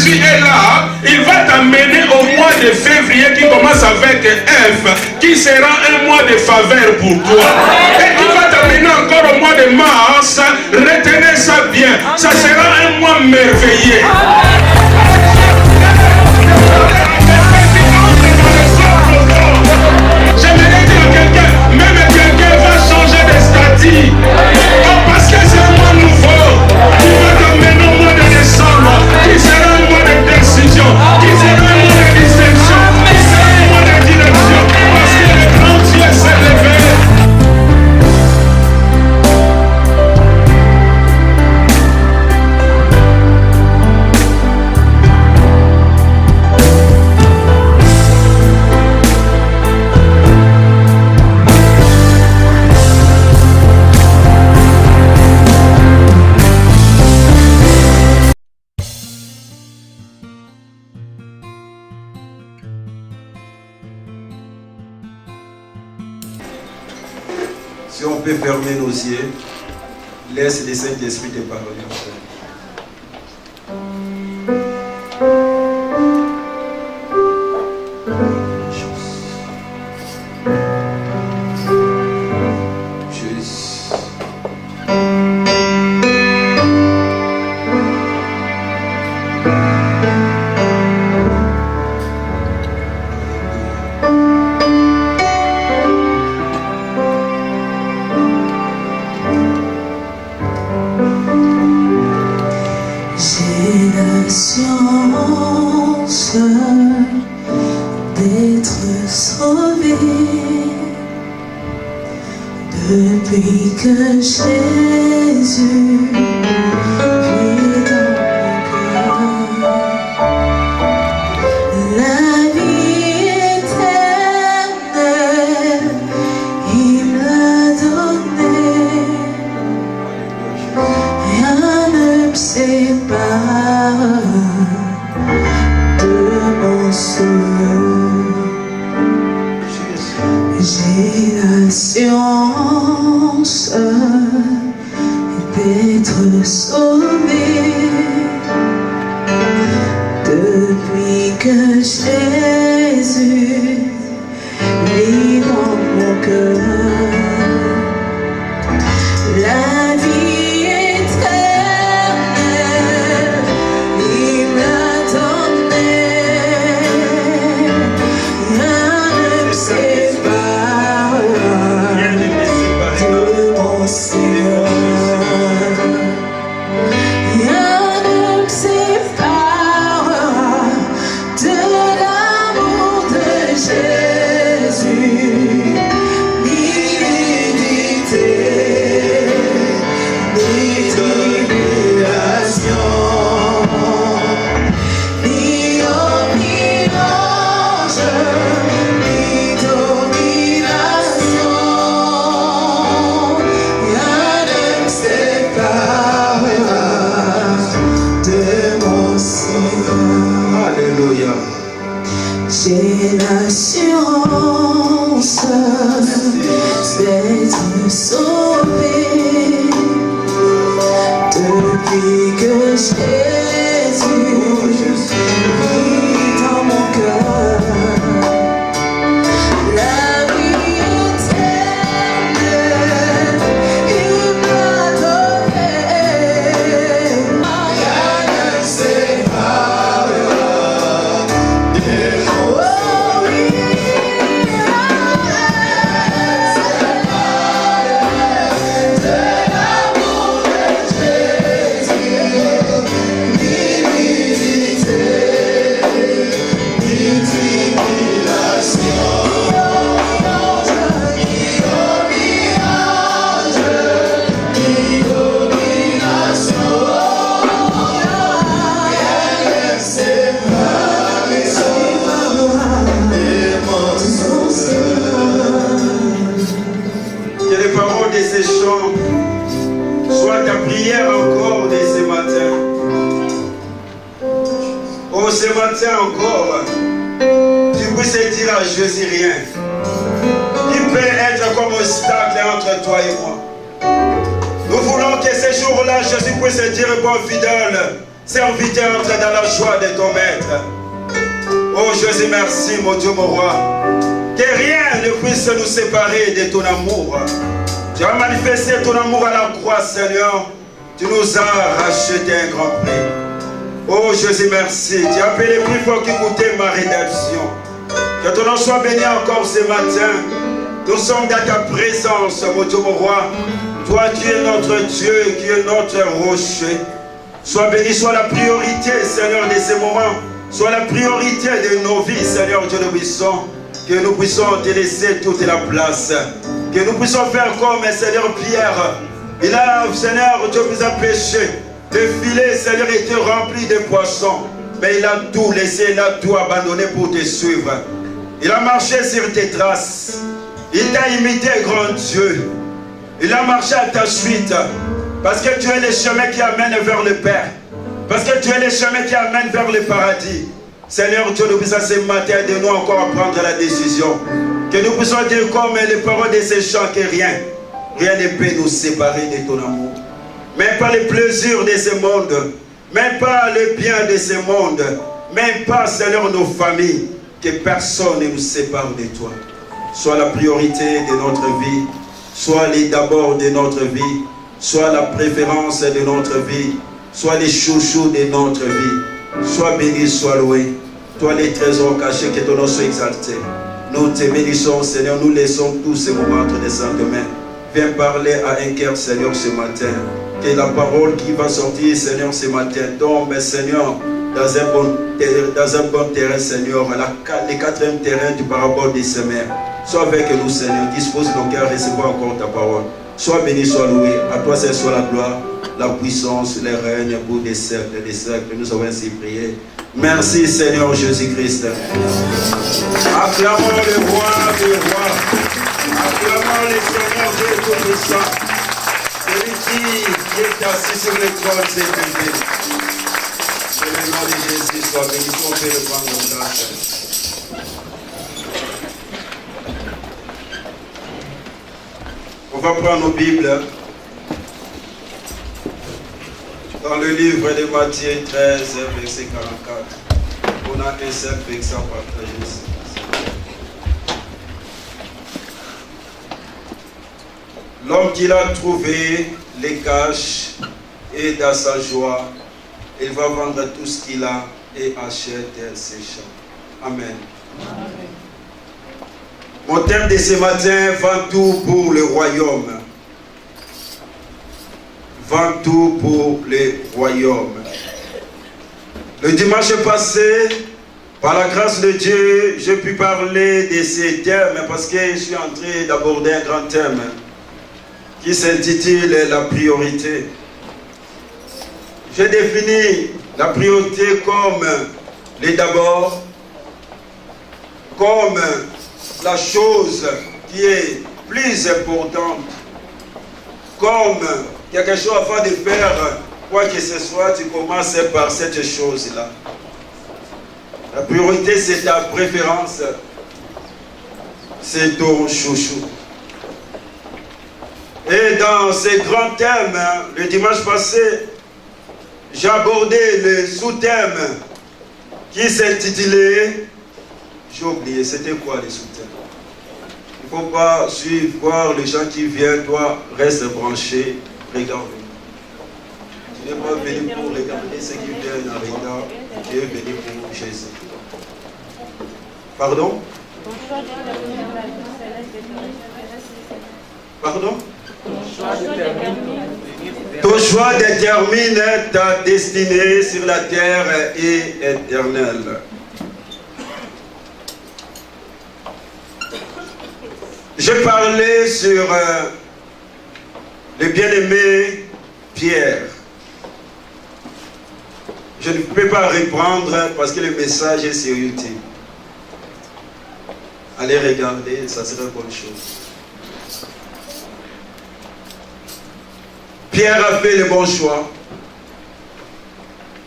Jésus est là, il va t'amener au mois de février qui commence avec F, qui sera un mois de faveur pour toi. Et qui va t'amener encore au mois de mars. Retenez ça bien, ça sera un mois merveilleux. J'aimerais dire à quelqu'un, même quelqu'un va changer de statut. Oh, parce que c'est un mois nouveau. Qui va t'amener au mois de décembre, qui sera un mois de décision, qui sera un mois de distinction, qui sera un mois de direction, parce que le grand Dieu s'est levé. Si on peut fermer nos yeux, laisse le Saint-Esprit te parler. Depuis que Jésus vit dans mon cœur, la vie éternelle, il l'a donnée. Rien ne me sépare de mon sauveur. J'ai l'assurance d'être sauvé depuis que Jésus vit dans mon cœur. La vie éternelle, il m'a donné. Rien ne me sépare de mon Seigneur. Rien ne me sépare de l'amour de Jésus. Ni l'unité, ni domination, ni omnirange, ni domination. Rien ne me séparera de mon Seigneur. Alléluia. J'ai l'assurance d'être sauvé depuis que Jésus vit dans mon cœur. La vie éternelle, il m'a donné. Rien ne me séparera de mon Que les paroles de ces chants soient ta prière encore de ce matin. Oh, ce matin encore, tu puisses dire à Jésus rien. Qui peut être comme obstacle entre toi et moi. Nous voulons que ces jours-là, Jésus puisse dire, bon fidèle, serviteur, entre dans la joie de ton maître. Oh Jésus, merci, mon Dieu, mon roi. Que rien ne puisse nous séparer de ton amour. Tu as manifesté ton amour à la croix, Seigneur. Tu nous as racheté un grand prix. Oh Jésus, merci. Tu as payé le prix fort qui coûtait ma rédemption. Que ton nom soit béni encore ce matin. Nous sommes dans ta présence, mon Dieu, mon roi. Toi, tu es notre Dieu, qui est notre rocher. Sois béni, sois la priorité, Seigneur, de ces moments. Sois la priorité de nos vies, Seigneur Dieu de puissant. Que nous puissions te laisser toute la place. Que nous puissions faire comme Seigneur Pierre. Il a, Seigneur Dieu, vous a péché. Le filet, Seigneur, était rempli de poissons. Mais il a tout laissé, il a tout abandonné pour te suivre. Il a marché sur tes traces. Il t'a imité, grand Dieu. Il a marché à ta suite. Parce que tu es le chemin qui amène vers le Père. Parce que tu es le chemin qui amène vers le paradis. Seigneur Dieu, nous puissions ce matin de nous encore prendre la décision. Que nous puissions dire comme les paroles de ces chants que rien ne peut nous séparer de ton amour. Même pas les plaisirs de ce monde. Même pas le bien de ce monde. Même pas, Seigneur, nos familles. Que personne ne nous sépare de toi. Sois la priorité de notre vie. Sois les d'abord de notre vie. Sois la préférence de notre vie. Sois les chouchous de notre vie. Sois béni, sois loué. Toi les trésors cachés, que ton nom soit exalté. Nous te bénissons, Seigneur. Nous laissons tous ces moments entre les saintes mains. Viens parler à un cœur, Seigneur, ce matin. Que la parole qui va sortir, Seigneur, ce matin tombe, Seigneur, dans un bon terrain, Seigneur, le quatrième terrain du parabole des semaines. Sois avec nous, Seigneur. Dispose nos cœurs, recevoir encore ta parole. Sois béni, sois loué. À toi, Seigneur, soit la gloire, la puissance, les règnes pour des siècles, des siècles. Nous avons ainsi prié. Merci, Seigneur Jésus-Christ. Acclamons le roi des rois. Acclamons le Seigneur Dieu Tout-Puissant. Celui qui est assis sur le trône, c'est élevé. Que le nom de Jésus soit béni. On peut le prendre en place. On va prendre nos Bibles dans le livre de Matthieu 13, verset 44. On a un seul verset à partager ici. L'homme qu'il a trouvé les cache et dans sa joie, il va vendre tout ce qu'il a et achète ses champs. Amen. Amen. Mon thème de ce matin, vends tout pour le royaume. Vends tout pour le royaume. Le dimanche passé, par la grâce de Dieu, j'ai pu parler de ces thèmes parce que je suis en train d'aborder un grand thème qui s'intitule la priorité. J'ai défini la priorité comme le d'abord, comme la chose qui est plus importante, comme quelque chose afin de faire quoi que ce soit, tu commences par cette chose-là. La priorité, c'est ta préférence, c'est ton chouchou. Et dans ces grands thèmes, le dimanche passé, j'ai abordé le sous-thème qui s'intitulait, j'ai oublié, c'était quoi le sous-thème? Il ne faut pas suivre, voir les gens qui viennent, toi, reste branché, regarde. Tu n'es pas venu pour regarder ceux qui viennent en retard, tu es venu pour Jésus. Pardon? Pardon? Ton choix détermine ta destinée sur la terre et éternelle. J'ai parlé sur le bien-aimé Pierre. Je ne peux pas reprendre parce que le message est sur YouTube. Allez regarder, ça sera une bonne chose. Pierre a fait le bon choix.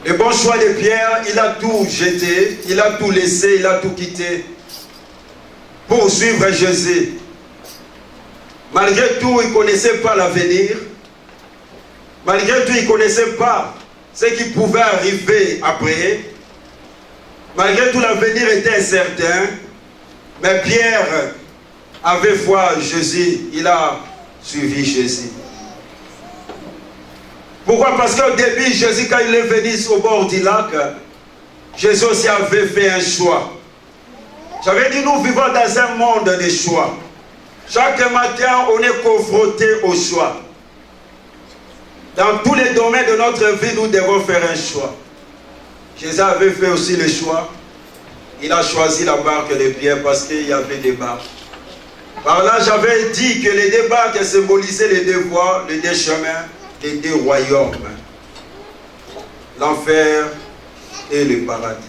Le bon choix de Pierre, il a tout jeté, il a tout laissé, il a tout quitté pour suivre Jésus. Malgré tout, il ne connaissait pas l'avenir. Malgré tout, il ne connaissait pas ce qui pouvait arriver après. Malgré tout, l'avenir était incertain. Mais Pierre avait foi en Jésus. Il a suivi Jésus. Pourquoi? Parce qu'au début, Jésus, quand il est venu au bord du lac, Jésus aussi avait fait un choix. J'avais dit, nous vivons dans un monde de choix. Chaque matin, on est confronté au choix. Dans tous les domaines de notre vie, nous devons faire un choix. Jésus avait fait aussi le choix. Il a choisi la barque de Pierre parce qu'il y avait des barques. Par là, j'avais dit que les deux barques symbolisaient les deux voies, les deux chemins, les deux royaumes. L'enfer et le paradis.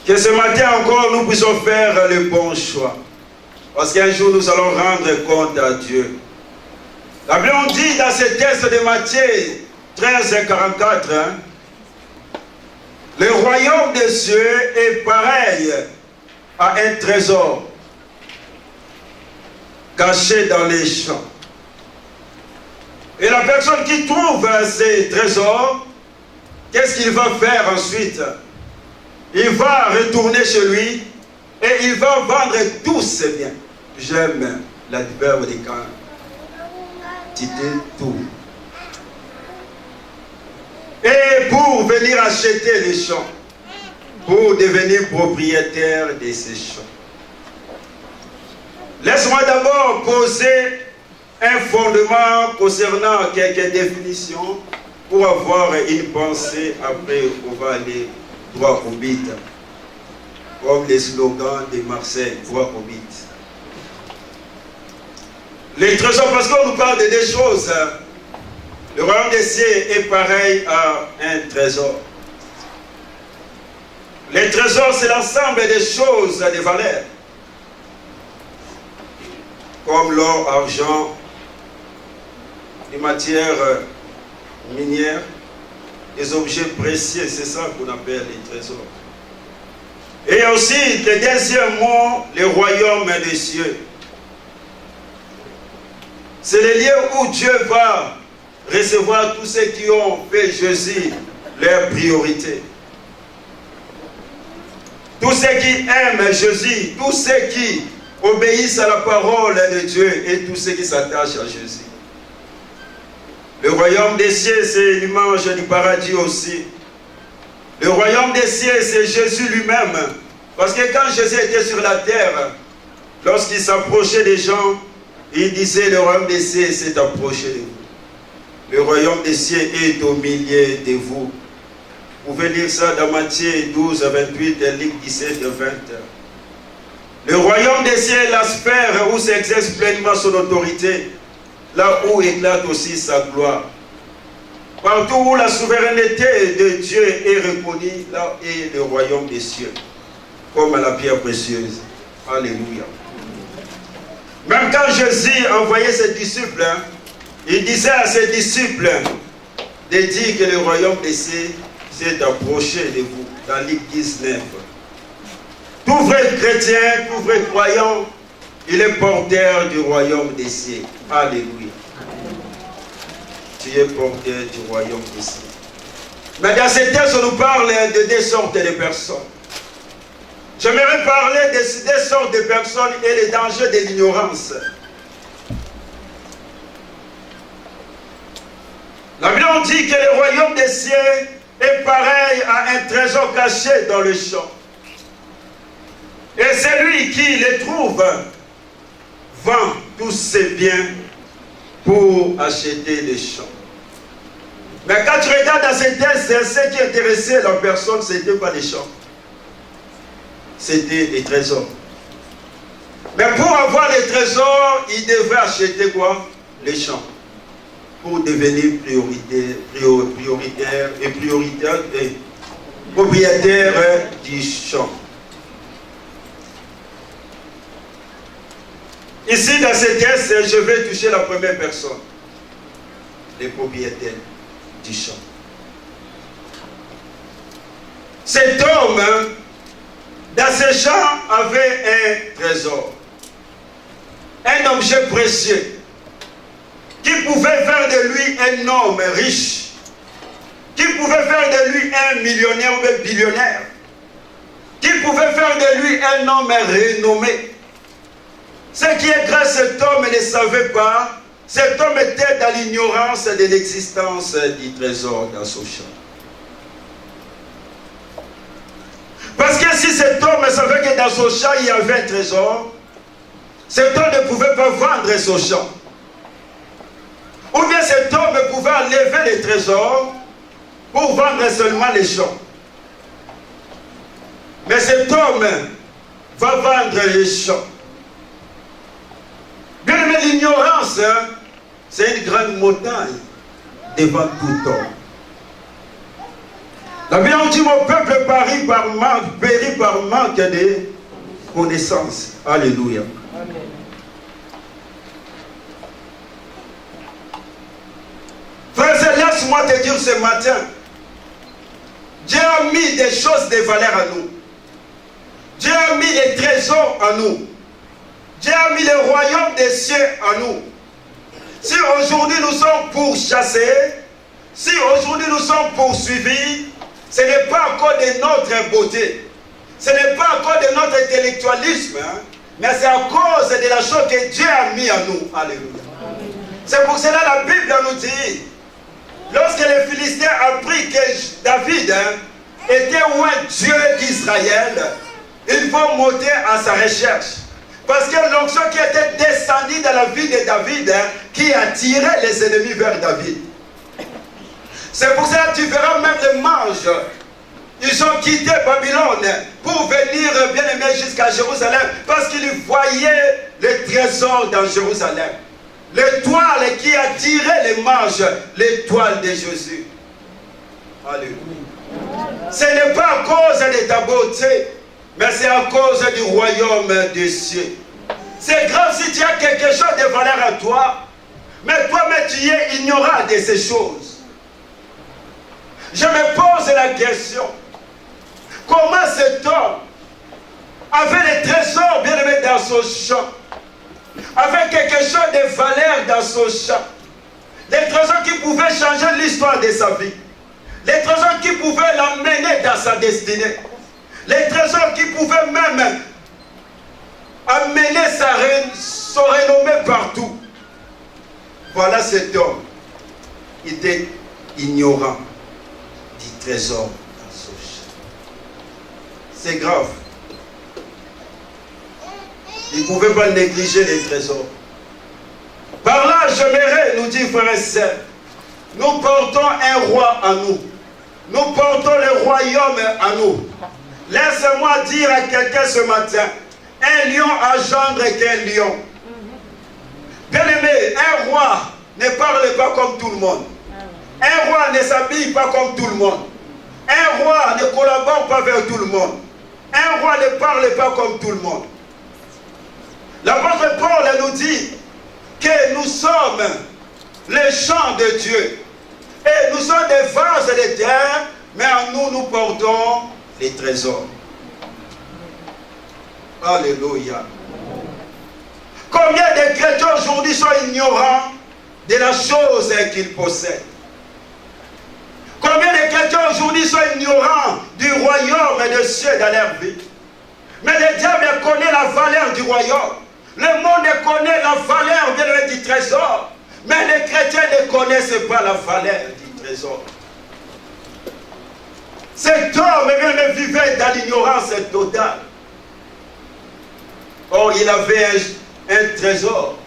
Que ce matin encore, nous puissions faire le bon choix. Parce qu'un jour, nous allons rendre compte à Dieu. La Bible dit dans ce texte de Matthieu 13 et 44, le royaume des cieux est pareil à un trésor caché dans les champs. Et la personne qui trouve ces trésors, qu'est-ce qu'il va faire ensuite? Il va retourner chez lui et il va vendre tous ses biens. J'aime l'adverbe de quantité, tout. Et pour venir acheter les champs, pour devenir propriétaire de ces champs. Laisse-moi d'abord poser un fondement concernant quelques définitions pour avoir une pensée. Après, on va aller droit au but. Comme les slogans de Marseille, droit au but. Les trésors, parce qu'on nous parle de deux choses. Le royaume des cieux est pareil à un trésor. Les trésors, c'est l'ensemble des choses de valeur. Comme l'or, argent, les matières minières, les objets précieux, c'est ça qu'on appelle les trésors. Et aussi, le deuxième mot, le royaume des cieux. C'est le lieu où Dieu va recevoir tous ceux qui ont fait Jésus leur priorité. Tous ceux qui aiment Jésus, tous ceux qui obéissent à la parole de Dieu et tous ceux qui s'attachent à Jésus. Le royaume des cieux, c'est l'image du paradis aussi. Le royaume des cieux, c'est Jésus lui-même. Parce que quand Jésus était sur la terre, lorsqu'il s'approchait des gens, il disait, le royaume des cieux s'est approché de vous. Le royaume des cieux est au milieu de vous. Vous pouvez lire ça dans Matthieu 12, 28 et Luc 17, 20. Le royaume des cieux est la sphère où s'exerce pleinement son autorité, là où éclate aussi sa gloire. Partout où la souveraineté de Dieu est reconnue, là est le royaume des cieux, comme à la pierre précieuse. Alléluia. Même quand Jésus envoyait ses disciples, il disait à ses disciples de dire que le royaume des cieux s'est approché de vous, dans Luc 19. Tout vrai chrétien, tout vrai croyant, il est porteur du royaume des cieux. Alléluia. Tu es porteur du royaume des cieux. Mais dans ces textes, on nous parle de deux sortes de personnes. J'aimerais parler de ces deux sortes de personnes et les dangers de l'ignorance. La Bible dit que le royaume des cieux est pareil à un trésor caché dans le champ. Et celui qui les trouve vend tous ses biens pour acheter les champs. Mais quand tu regardes dans ces textes, ce qui intéressait la personne, ce n'était pas les champs. C'était les trésors. Mais pour avoir les trésors, il devait acheter quoi? Les champs. Pour devenir propriétaire du champ. Ici, dans ces textes, je vais toucher la première personne. Les propriétaires du champ. Cet homme, dans ce champ, avait un trésor. Un objet précieux. qui pouvait faire de lui un homme riche, qui pouvait faire de lui un millionnaire ou un billionnaire, qui pouvait faire de lui un homme renommé. Ce qui est grâce à cet homme ne savait pas, cet homme était dans l'ignorance de l'existence du trésor dans son champ. Parce que si cet homme savait que dans son champ il y avait un trésor, cet homme ne pouvait pas vendre son champ. Ou bien cet homme pouvait enlever les trésors pour vendre seulement les champs. Mais cet homme va vendre les champs. Bien aimé, l'ignorance, c'est une grande montagne devant tout homme. La Bible dit mon peuple périt par manque de connaissances. Alléluia. Amen. Frère, laisse-moi te dire ce matin, Dieu a mis des choses de valeur à nous. Dieu a mis des trésors à nous. Dieu a mis le royaume des cieux à nous. Si aujourd'hui nous sommes pourchassés, si aujourd'hui nous sommes poursuivis, ce n'est pas à cause de notre beauté, ce n'est pas à cause de notre intellectualisme, mais c'est à cause de la chose que Dieu a mis à nous. Alléluia. C'est pour cela que la Bible nous dit, lorsque les Philistins apprirent que David était loin Dieu d'Israël, ils vont monter à sa recherche. Parce que l'onction qui était descendue dans la vie de David, qui attirait les ennemis vers David. C'est pour ça que tu verras même les mages. Ils ont quitté Babylone pour venir bien aimé jusqu'à Jérusalem. Parce qu'ils voyaient les trésors dans Jérusalem. L'étoile qui attirait les mages, l'étoile de Jésus. Alléluia. Ce n'est pas à cause de ta beauté, mais c'est à cause du royaume des cieux. C'est grave si tu as quelque chose de valeur à toi, mais toi-même tu es ignorant de ces choses. Je me pose la question, comment cet homme avait les trésors bien aimés dans son champ, avait quelque chose de valeur dans son champ, les trésors qui pouvaient changer l'histoire de sa vie, les trésors qui pouvaient l'emmener dans sa destinée, les trésors qui pouvaient même amener son renommée partout. Voilà cet homme. Il était ignorant du trésor dans son champ. C'est grave. Il ne pouvait pas négliger les trésors. Par là, j'aimerais, nous dit frères et sœurs, nous portons un roi en nous. Nous portons le royaume en nous. Laisse-moi dire à quelqu'un ce matin, un lion engendre qu'un lion. Bien aimé, un roi ne parle pas comme tout le monde. Un roi ne s'habille pas comme tout le monde. Un roi ne collabore pas vers tout le monde. Un roi ne parle pas comme tout le monde. L'apôtre Paul nous dit que nous sommes les champs de Dieu. Et nous sommes des vases de terre, mais en nous, nous portons les trésors. Alléluia. Combien de chrétiens aujourd'hui sont ignorants de la chose qu'ils possèdent? Combien de chrétiens aujourd'hui sont ignorants du royaume des cieux dans leur vie? Mais le diable connaît la valeur du royaume. Le monde connaît la valeur du trésor. Mais les chrétiens ne connaissent pas la valeur du trésor. Cet homme vivait dans l'ignorance totale. Or, il avait un trésor.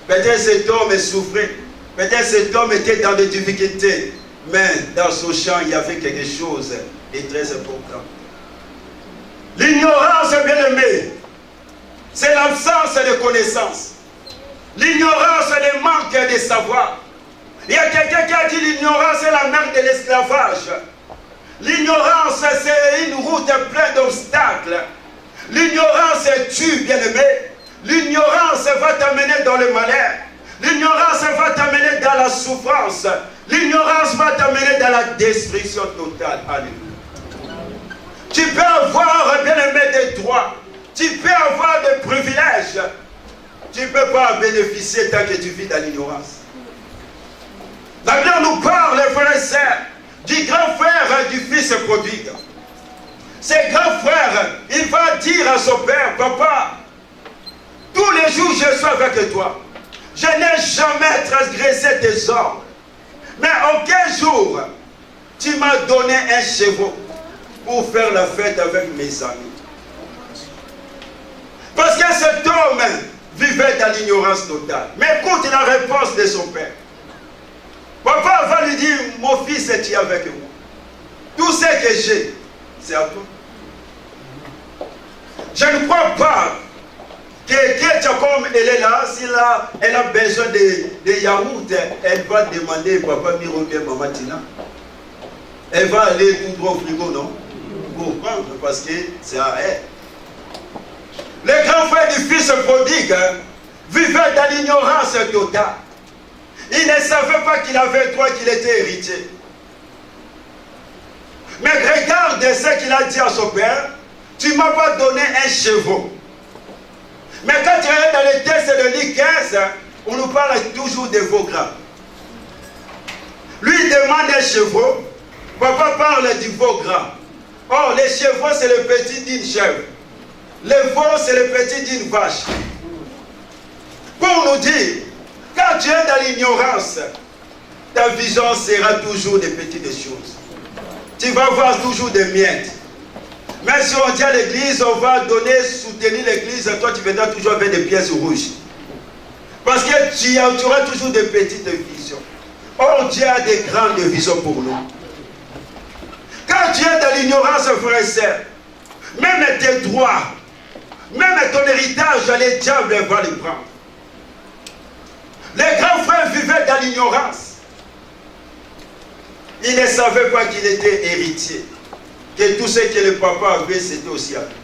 Peut-être cet homme souffrait. Peut-être cet homme était dans des difficultés. Mais dans son champ, il y avait quelque chose de très important. L'ignorance, bien aimé, c'est l'absence de connaissance. L'ignorance, c'est le manque de savoir. Il y a quelqu'un qui a dit l'ignorance est la mère de l'esclavage. L'ignorance, c'est une route pleine d'obstacles. L'ignorance tue, bien aimé. L'ignorance va t'amener dans le malheur. L'ignorance va t'amener dans la souffrance. L'ignorance va t'amener dans la destruction totale. Alléluia. Tu peux avoir, bien aimé, des droits. Tu peux avoir des privilèges. Tu ne peux pas bénéficier tant que tu vis dans l'ignorance. La Bible nous parle, frères et sœurs, du grand frère du fils prodigue. Ce grand frère, il va dire à son père, papa, tous les jours je suis avec toi. Je n'ai jamais transgressé tes ordres. Mais aucun jour, tu m'as donné un cheval pour faire la fête avec mes amis. Parce que cet homme vivait dans l'ignorance totale. Mais écoute la réponse de son père. Papa va lui dire, mon fils est avec moi. Tout ce que j'ai, c'est à toi. Je ne crois pas que comme elle est là, si là, elle a besoin de yaourt, elle va demander papa Miro bien maman Tina. Elle va aller tout droit au frigo, non? Pour prendre, parce que c'est à elle. Le grand frère du fils prodigue vivait dans l'ignorance totale. Il ne savait pas qu'il avait droit, qu'il était héritier. Mais regarde ce qu'il a dit à son père. Tu ne m'as pas donné un cheval. Mais quand tu es dans les textes de Luc 15, on nous parle toujours de veau gras. Lui demande un cheval. Papa parle du veau gras. Or, les chevaux, c'est le petit d'une chèvre. Le veau, c'est le petit d'une vache. Pour nous dire, quand tu es dans l'ignorance, ta vision sera toujours des petites choses. Tu vas voir toujours des miettes. Mais si on dit à l'église, on va donner, soutenir l'église, toi tu viendras toujours avec des pièces rouges. Parce que tu auras toujours des petites visions. Or, Dieu a des grandes visions pour nous. Quand tu es dans l'ignorance, frère et sœur, même tes droits, même ton héritage, les diables vont les prendre. Les grands frères vivaient dans l'ignorance. Ils ne savaient pas qu'il était héritier. Que tout ce que le papa avait, c'était aussi à lui.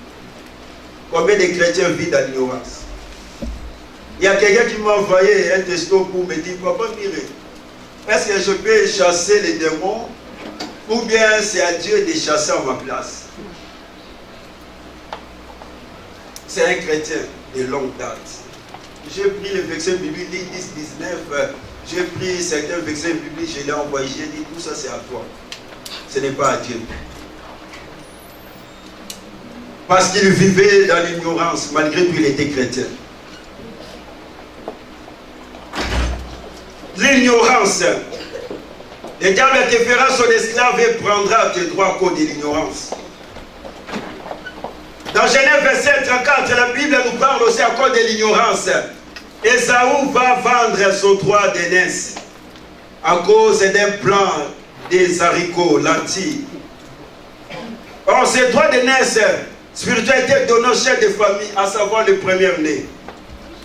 Combien de chrétiens vivent dans l'ignorance? Il y a quelqu'un qui m'a envoyé un texto pour me dire, papa Miré, est-ce que je peux chasser les démons ou bien c'est à Dieu de chasser à ma place? C'est un chrétien de longue date. J'ai pris le verset biblique 10, 19, j'ai pris certains versets bibliques, je l'ai envoyé, j'ai dit tout ça c'est à toi. Ce n'est pas à Dieu. Parce qu'il vivait dans l'ignorance, malgré qu'il était chrétien. L'ignorance. Le diable te fera son esclave et prendra tes droits à cause de l'ignorance. Dans Genèse verset 34, la Bible nous parle aussi à cause de l'ignorance. Ésaü va vendre son droit d'aînesse à cause d'un plan des haricots, lentilles. Or, ces droits d'aînesse spirituels étaient donnés au chef de famille, à savoir le premier-né.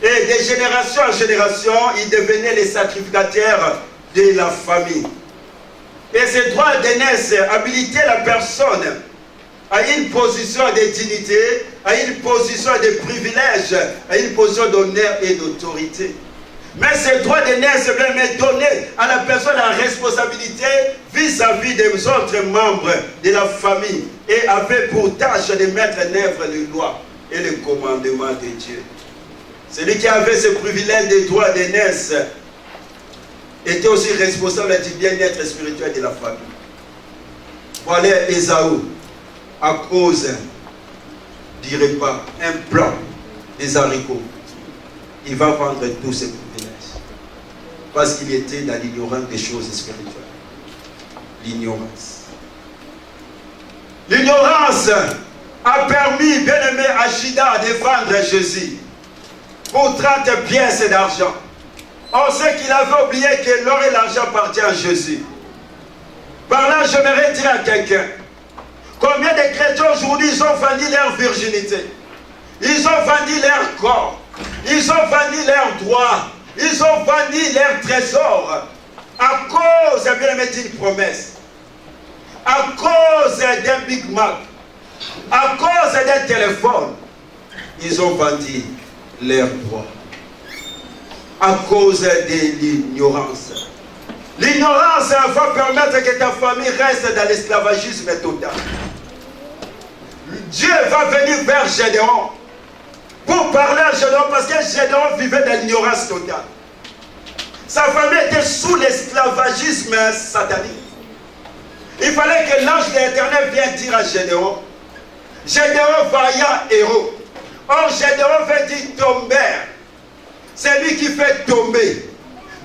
Et de génération en génération, ils devenaient les sacrificateurs de la famille. Et ces droits d'aînesse habilitaient la personne à une position de dignité, à une position de privilège, à une position d'honneur et d'autorité. Mais ces droits d'aînesse donnaient à la personne la responsabilité vis-à-vis des autres membres de la famille et avait pour tâche de mettre en œuvre les lois et les commandements de Dieu. Celui qui avait ce privilège des droits d'aînesse était aussi responsable du bien-être spirituel de la famille. Voilà Ésaü, à cause du repas, un plan des haricots, il va vendre tous ses privilèges. Parce qu'il était dans l'ignorance des choses spirituelles. L'ignorance. L'ignorance a permis, bien-aimé Achida, de vendre Jésus pour 30 pièces d'argent. On sait qu'il avait oublié que l'or et l'argent appartiennent à Jésus. Par là, j'aimerais dire à quelqu'un, combien de chrétiens aujourd'hui, ils ont vendu leur virginité, ils ont vendu leur corps, ils ont vendu leurs droits, ils ont vendu leurs trésors à cause, bien aimé, d'une promesse, à cause d'un Big Mac, à cause d'un téléphone. Ils ont vendu leurs droits à cause de l'ignorance. L'ignorance va permettre que ta famille reste dans l'esclavagisme total. Dieu va venir vers Gédéon pour parler à Gédéon parce que Gédéon vivait dans l'ignorance totale. Sa famille était sous l'esclavagisme satanique. Il fallait que l'ange de l'Éternel vienne dire à Gédéon, Gédéon vaillant héros. Or Gédéon veut dire tomber. C'est lui qui fait tomber.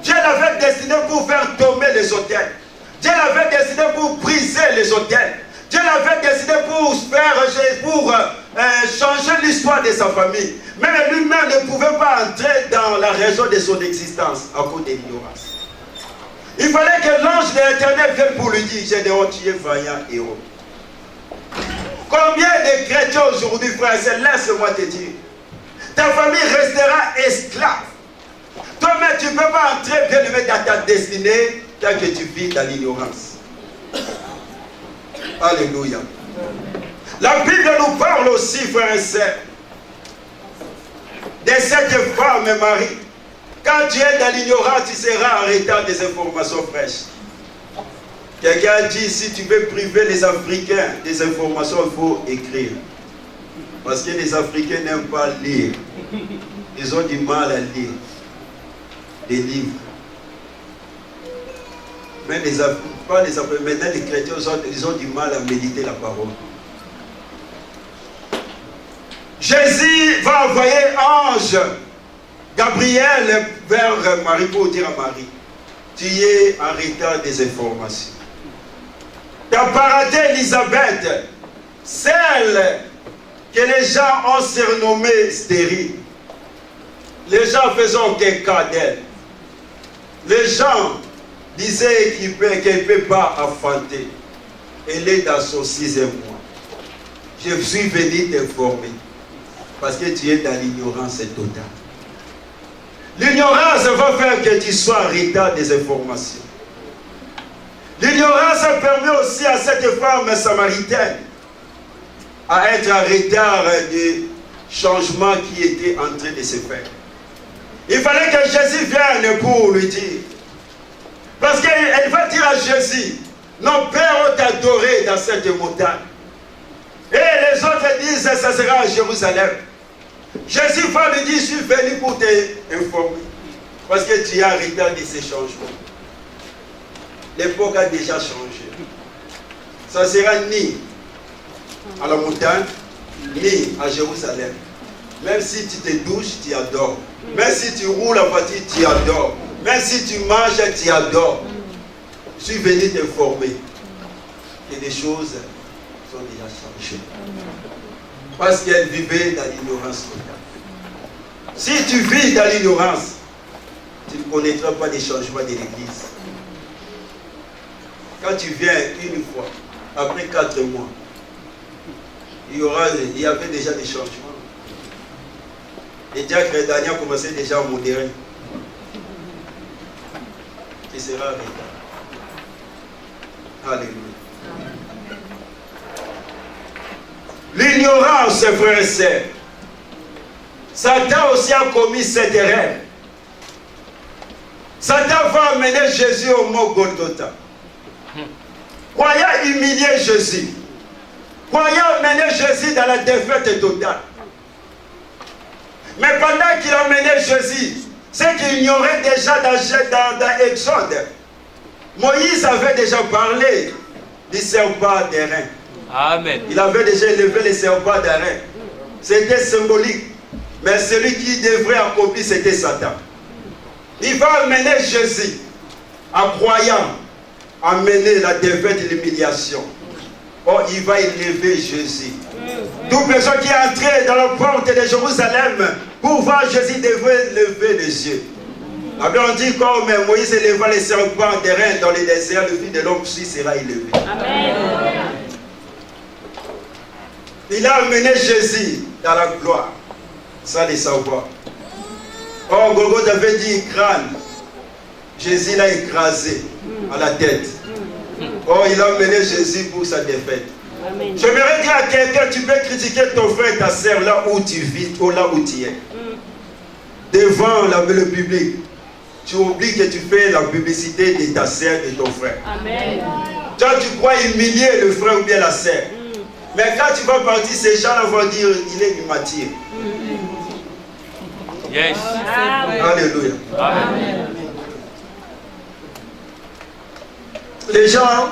Dieu l'avait destiné pour faire tomber les autels. Dieu l'avait destiné pour briser les autels. Dieu l'avait décidé pour changer l'histoire de sa famille. Mais lui-même ne pouvait pas entrer dans la raison de son existence à cause de l'ignorance. Il fallait que l'ange de l'Éternel vienne pour lui dire, Gédéon, tu es vaillant héros. Combien de chrétiens aujourd'hui, frère et sœurs, laisse-moi te dire, ta famille restera esclave. Toi-même, tu ne peux pas entrer bien aimé dans ta destinée tant que tu vis dans l'ignorance. Alléluia. La Bible nous parle aussi, frères et sœurs, de cette femme, Marie. Quand tu es dans l'ignorance, tu seras arrêté des informations fraîches. Quelqu'un dit, si tu veux priver les Africains des informations, il faut écrire. Parce que les Africains n'aiment pas lire. Ils ont du mal à lire des livres. Mais maintenant les chrétiens, ils ont du mal à méditer la parole. Jésus va envoyer ange Gabriel vers Marie pour dire à Marie, tu es en retard des informations. Tu as paraté Élisabeth, celle que les gens ont surnommée stérile. Les gens faisaient aucun cas d'elle. Les gens disaient qu'elle ne peut pas enfanter. Elle est dans son 6e mois. Je suis venu t'informer. Parce que tu es dans l'ignorance totale. L'ignorance va faire que tu sois en retard des informations. L'ignorance permet aussi à cette femme samaritaine à être en retard des changements qui étaient en train de se faire. Il fallait que Jésus vienne pour lui dire. Parce qu'elle va dire à Jésus, nos pères ont adoré dans cette montagne. Et les autres disent, ça sera à Jérusalem. Jésus va lui dire, je suis venu pour t'informer. Parce que tu es en retard de ces changements. L'époque a déjà changé. Ça sera ni à la montagne, ni à Jérusalem. Même si tu te douches, tu adores. Même si tu roules en voiture, tu adores. Même si tu manges, tu adores. Je suis venu t'informer que des choses sont déjà changées. Parce qu'elle vivait dans l'ignorance totale. Si tu vis dans l'ignorance, tu ne connaîtras pas les changements de l'Église. Quand tu viens une fois, après 4 mois, il y avait déjà des changements. Et Jacques Daniel a commencé déjà à modérer. Qui sera avec toi. Alléluia. L'ignorance, frères et sœurs. Satan aussi a commis cette erreur. Satan va amener Jésus au mont Golgotha. Croyant humilier Jésus. Croyant amener Jésus dans la défaite totale. Mais pendant qu'il emmenait Jésus, c'est qu'il ignorait déjà dans Exode. Moïse avait déjà parlé du serpent d'airain. Amen. Il avait déjà élevé les serpents d'airain. C'était symbolique. Mais celui qui devrait accomplir, c'était Satan. Il va amener Jésus, en croyant, amener la défaite et l'humiliation. Oh, il va élever Jésus. Toute personne qui est entrée dans la porte de Jérusalem pour voir Jésus devrait lever les yeux. La Bible dit comme Moïse éleva les serpents d'airain dans les déserts, le Fils de l'homme aussi sera élevé. Amen. Il a amené Jésus dans la gloire, sans le savoir. Oh, Golgotha avait dit crâne. Jésus l'a écrasé à la tête. Oh, il a amené Jésus pour sa défaite. Amen. J'aimerais dire à quelqu'un, tu peux critiquer ton frère et ta sœur là où tu vis, ou là où tu es. Devant le public. Tu oublies que tu fais la publicité de ta sœur et de ton frère. Amen. Toi, tu crois humilier le frère ou bien la sœur. Mais quand tu vas partir, ces gens-là vont dire, il est du martyr. Yes. Alléluia. Amen. Les gens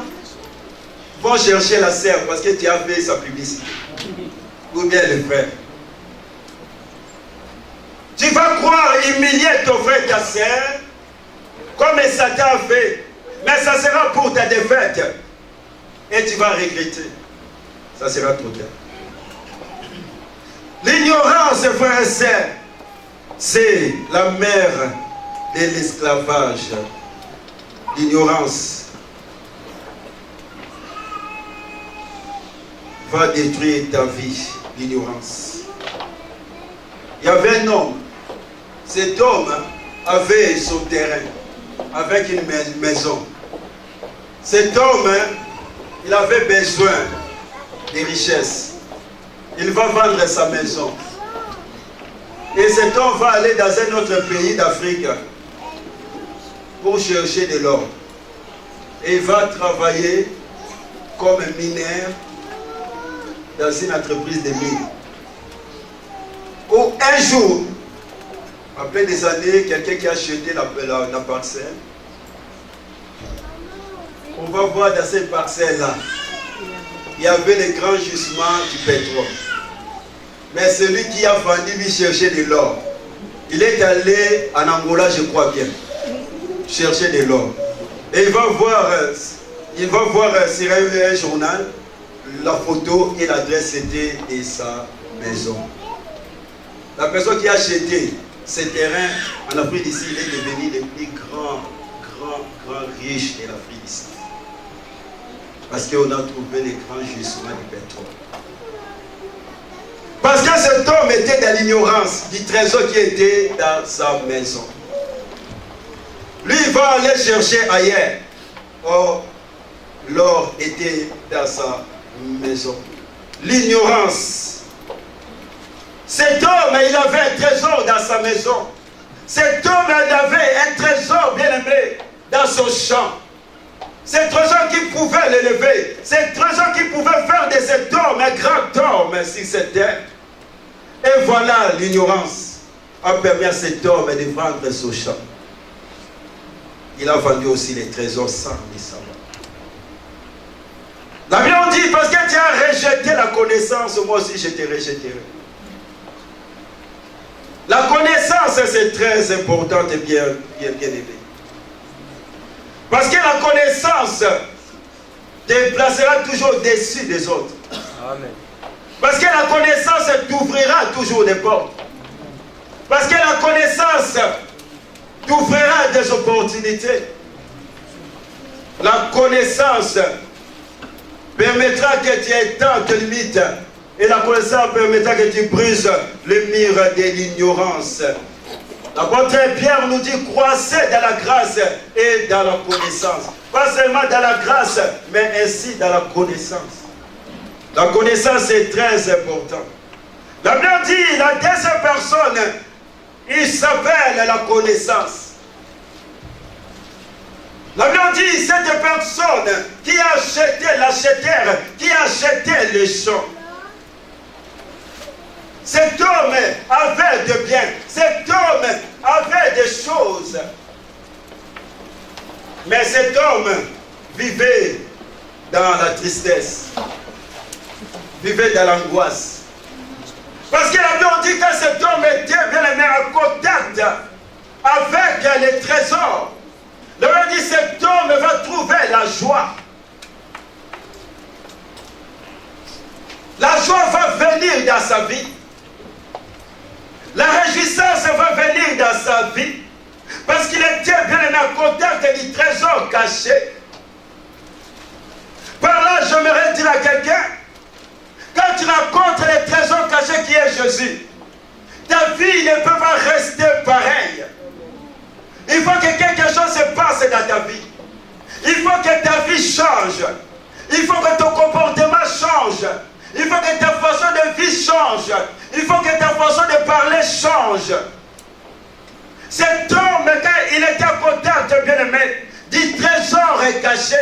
vont chercher la sœur parce que tu as fait sa publicité. Ou bien le frère. Tu vas croire humilier ton frère, ta sœur, comme Satan a fait. Mais ça sera pour ta défaite. Et tu vas regretter. Ça sera trop tard. L'ignorance, frères et sœurs, c'est la mère de l'esclavage. L'ignorance va détruire ta vie. L'ignorance. Il y avait un homme. Cet homme avait son terrain avec une maison. Cet homme, il avait besoin de richesses. Il va vendre sa maison. Et cet homme va aller dans un autre pays d'Afrique pour chercher de l'or. Et il va travailler comme mineur dans une entreprise de mine. Où un jour, après des années, quelqu'un qui a acheté la parcelle, on va voir dans cette parcelle-là, il y avait les grands gisements du pétrole. Mais celui qui a vendu lui chercher de l'or, il est allé en Angola, je crois bien, chercher de l'or. Et il va voir sur un journal, la photo et l'adresse était de sa maison. La personne qui a acheté ce terrain en Afrique d'ici, il est devenu le plus grand riche de l'Afrique d'ici. Parce qu'on a trouvé les grands gisements du pétrole. Parce que cet homme était dans l'ignorance du trésor qui était dans sa maison. Lui, il va aller chercher ailleurs. Or, l'or était dans sa maison. L'ignorance. Cet homme, il avait un trésor dans sa maison. Cet homme, il avait un trésor bien aimé dans son champ. C'est trésor qui pouvait l'élever. C'est trésor qui pouvait faire de cet homme un grand homme sur cette terre. Et voilà, l'ignorance a permis à cet homme de vendre son champ. Il a vendu aussi les trésors sans le savoir. La Bible dit, parce que tu as rejeté la connaissance, moi aussi je te rejetterai. La connaissance, c'est très important et bien aimé. Parce que la connaissance te placera toujours au-dessus des autres. Amen. Parce que la connaissance t'ouvrira toujours des portes. Parce que la connaissance t'ouvrira des opportunités. La connaissance permettra que tu étends tes limites. Et la connaissance permettra que tu brises le mur de l'ignorance. L'apôtre Pierre nous dit croissez dans la grâce et dans la connaissance. Pas seulement dans la grâce, mais ainsi dans la connaissance. La connaissance est très importante. La Bible dit la deuxième personne, il s'appelle la connaissance. La Bible dit cette personne qui a acheté l'acheteur, qui a acheté les champs. Cet homme avait de biens. Cet homme avait des choses. Mais cet homme vivait dans la tristesse. Vivait dans l'angoisse. Parce que la Bible dit que cet homme était bien aimé en contact avec les trésors. La Bible dit que cet homme va trouver la joie. La joie va venir dans sa vie. La réjouissance va venir dans sa vie. Parce qu'il était bien aimé en contact du trésor caché. Par là, j'aimerais dire à quelqu'un, quand tu rencontres le trésor caché qui est Jésus, ta vie ne peut pas rester pareille. Il faut que quelque chose se passe dans ta vie. Il faut que ta vie change. Il faut que ton comportement change. Il faut que ta façon de vivre change. Il faut que ta façon de parler change. Cet homme, quand il était en contact, bien aimé, du trésor est caché.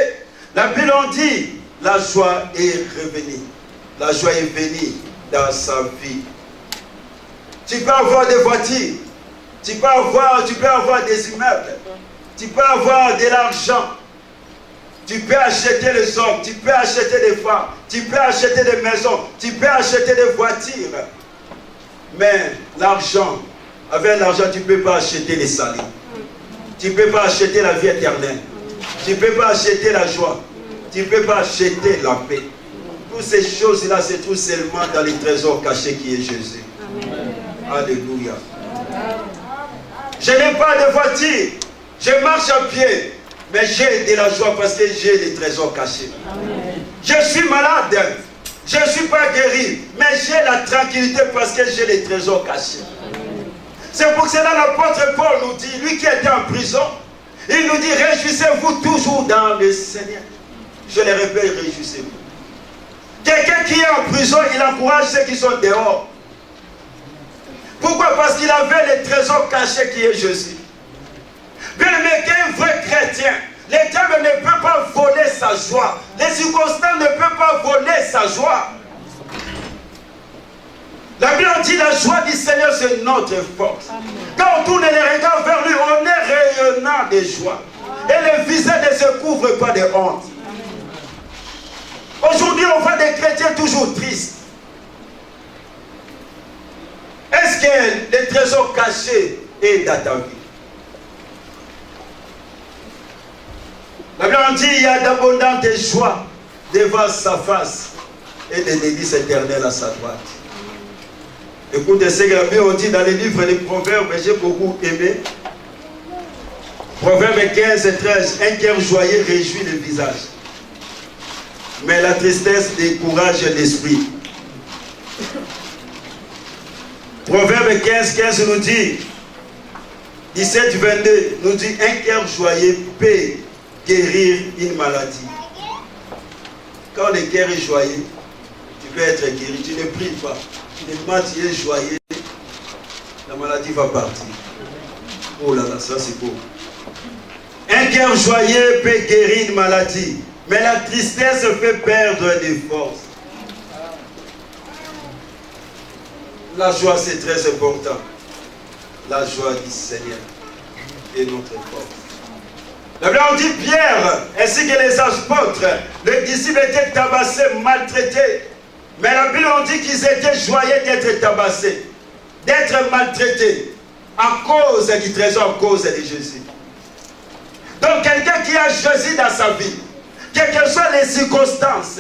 La Bible dit, la joie est revenue. La joie est venue dans sa vie. Tu peux avoir des voitures. Tu peux avoir des immeubles. Tu peux avoir de l'argent. Tu peux acheter les hommes, tu peux acheter des femmes, tu peux acheter des maisons, tu peux acheter des voitures. Mais l'argent, avec l'argent, tu ne peux pas acheter les saluts. Tu ne peux pas acheter la vie éternelle. Tu ne peux pas acheter la joie. Tu ne peux pas acheter la paix. Toutes ces choses-là se trouvent seulement dans les trésors cachés qui est Jésus. Alléluia. Je n'ai pas de voiture. Je marche à pied. Mais j'ai de la joie parce que j'ai les trésors cachés. Je suis malade. Je ne suis pas guéri. Mais j'ai la tranquillité parce que j'ai les trésors cachés. C'est pour cela l'apôtre Paul nous dit, lui qui était en prison, il nous dit, réjouissez-vous toujours dans le Seigneur. Je le répète, réjouissez-vous. Quelqu'un qui est en prison, il encourage ceux qui sont dehors. Pourquoi? Parce qu'il avait les trésors cachés qui est Jésus. Bien aimé, qu'un vrai chrétien, le diable ne peut pas voler sa joie. Les circonstances ne peuvent pas voler sa joie. La Bible dit la joie du Seigneur, c'est notre force. Quand on tourne les regards vers lui, on est rayonnant de joie. Et le visage ne se couvre pas de honte. Aujourd'hui, on voit des chrétiens toujours tristes. Est-ce que le trésor caché est dans ta vie? La Bible dit il y a d'abondantes joies devant sa face et des délices éternelles à sa droite. Écoutez ce que la Bible dit dans les livres des Proverbes, j'ai beaucoup aimé. Proverbes 15 et 13. Un cœur joyeux réjouit le visage, mais la tristesse décourage l'esprit. Proverbe 15, 15 nous dit, 17, 22 nous dit, un cœur joyeux peut guérir une maladie. Quand le cœur est joyeux, tu peux être guéri. Tu ne pries pas. Tu ne demandes, tu es joyeux, la maladie va partir. Oh là là, ça c'est beau. Un cœur joyeux peut guérir une maladie, mais la tristesse fait perdre des forces. La joie, c'est très important. La joie du Seigneur est notre force. La Bible dit Pierre, ainsi que les apôtres, les disciples étaient tabassés, maltraités. Mais la Bible dit qu'ils étaient joyeux d'être tabassés, d'être maltraités, à cause du trésor, à cause de Jésus. Donc quelqu'un qui a Jésus dans sa vie, quelles que soient les circonstances,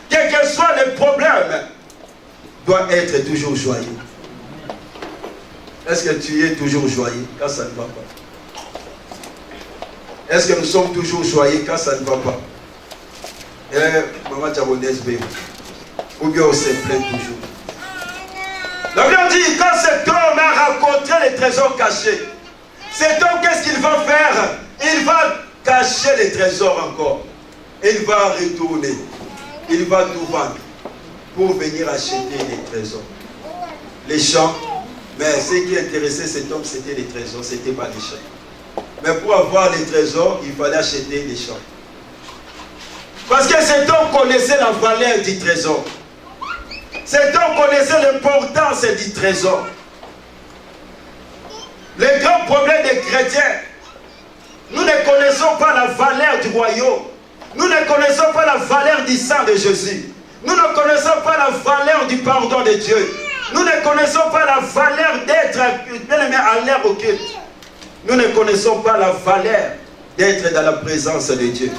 quels que soient les problèmes, doit être toujours joyeux. Est-ce que tu es toujours joyeux quand ça ne va pas? Est-ce que nous sommes toujours joyeux quand ça ne va pas? Maman Tchabonaise, ou bien on se plaint toujours. La Bible dit, quand cet homme a rencontré les trésors cachés, cet homme, qu'est-ce qu'il va faire? Il va cacher les trésors encore. Il va retourner. Il va tout vendre pour venir acheter les trésors. Les champs, mais ce qui intéressait cet homme, c'était les trésors, ce n'était pas les champs. Mais pour avoir les trésors, il fallait acheter les champs. Parce que cet homme connaissait la valeur du trésor. Cet homme connaissait l'importance du trésor. Le grand problème des chrétiens, nous ne connaissons pas la valeur du royaume. Nous ne connaissons pas la valeur du sang de Jésus. Nous ne connaissons pas la valeur du pardon de Dieu. Nous ne connaissons pas la valeur d'être bien aimé à l'air au culte. Nous ne connaissons pas la valeur d'être dans la présence de Dieu.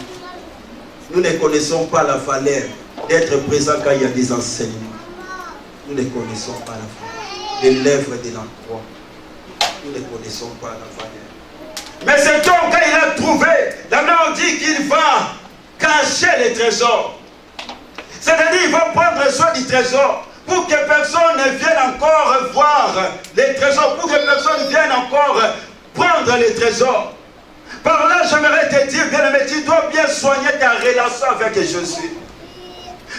Nous ne connaissons pas la valeur d'être présent quand il y a des enseignements. Nous ne connaissons pas la valeur de l'œuvre de la croix. Nous ne connaissons pas la valeur. Mais cet homme, quand il a trouvé, la Bible dit qu'il va cacher les trésors. C'est-à-dire qu'il va prendre soin du trésor pour que personne ne vienne encore voir les trésors, pour que personne ne vienne encore prendre les trésors. Par là, j'aimerais te dire, bien aimé, tu dois bien soigner ta relation avec Jésus.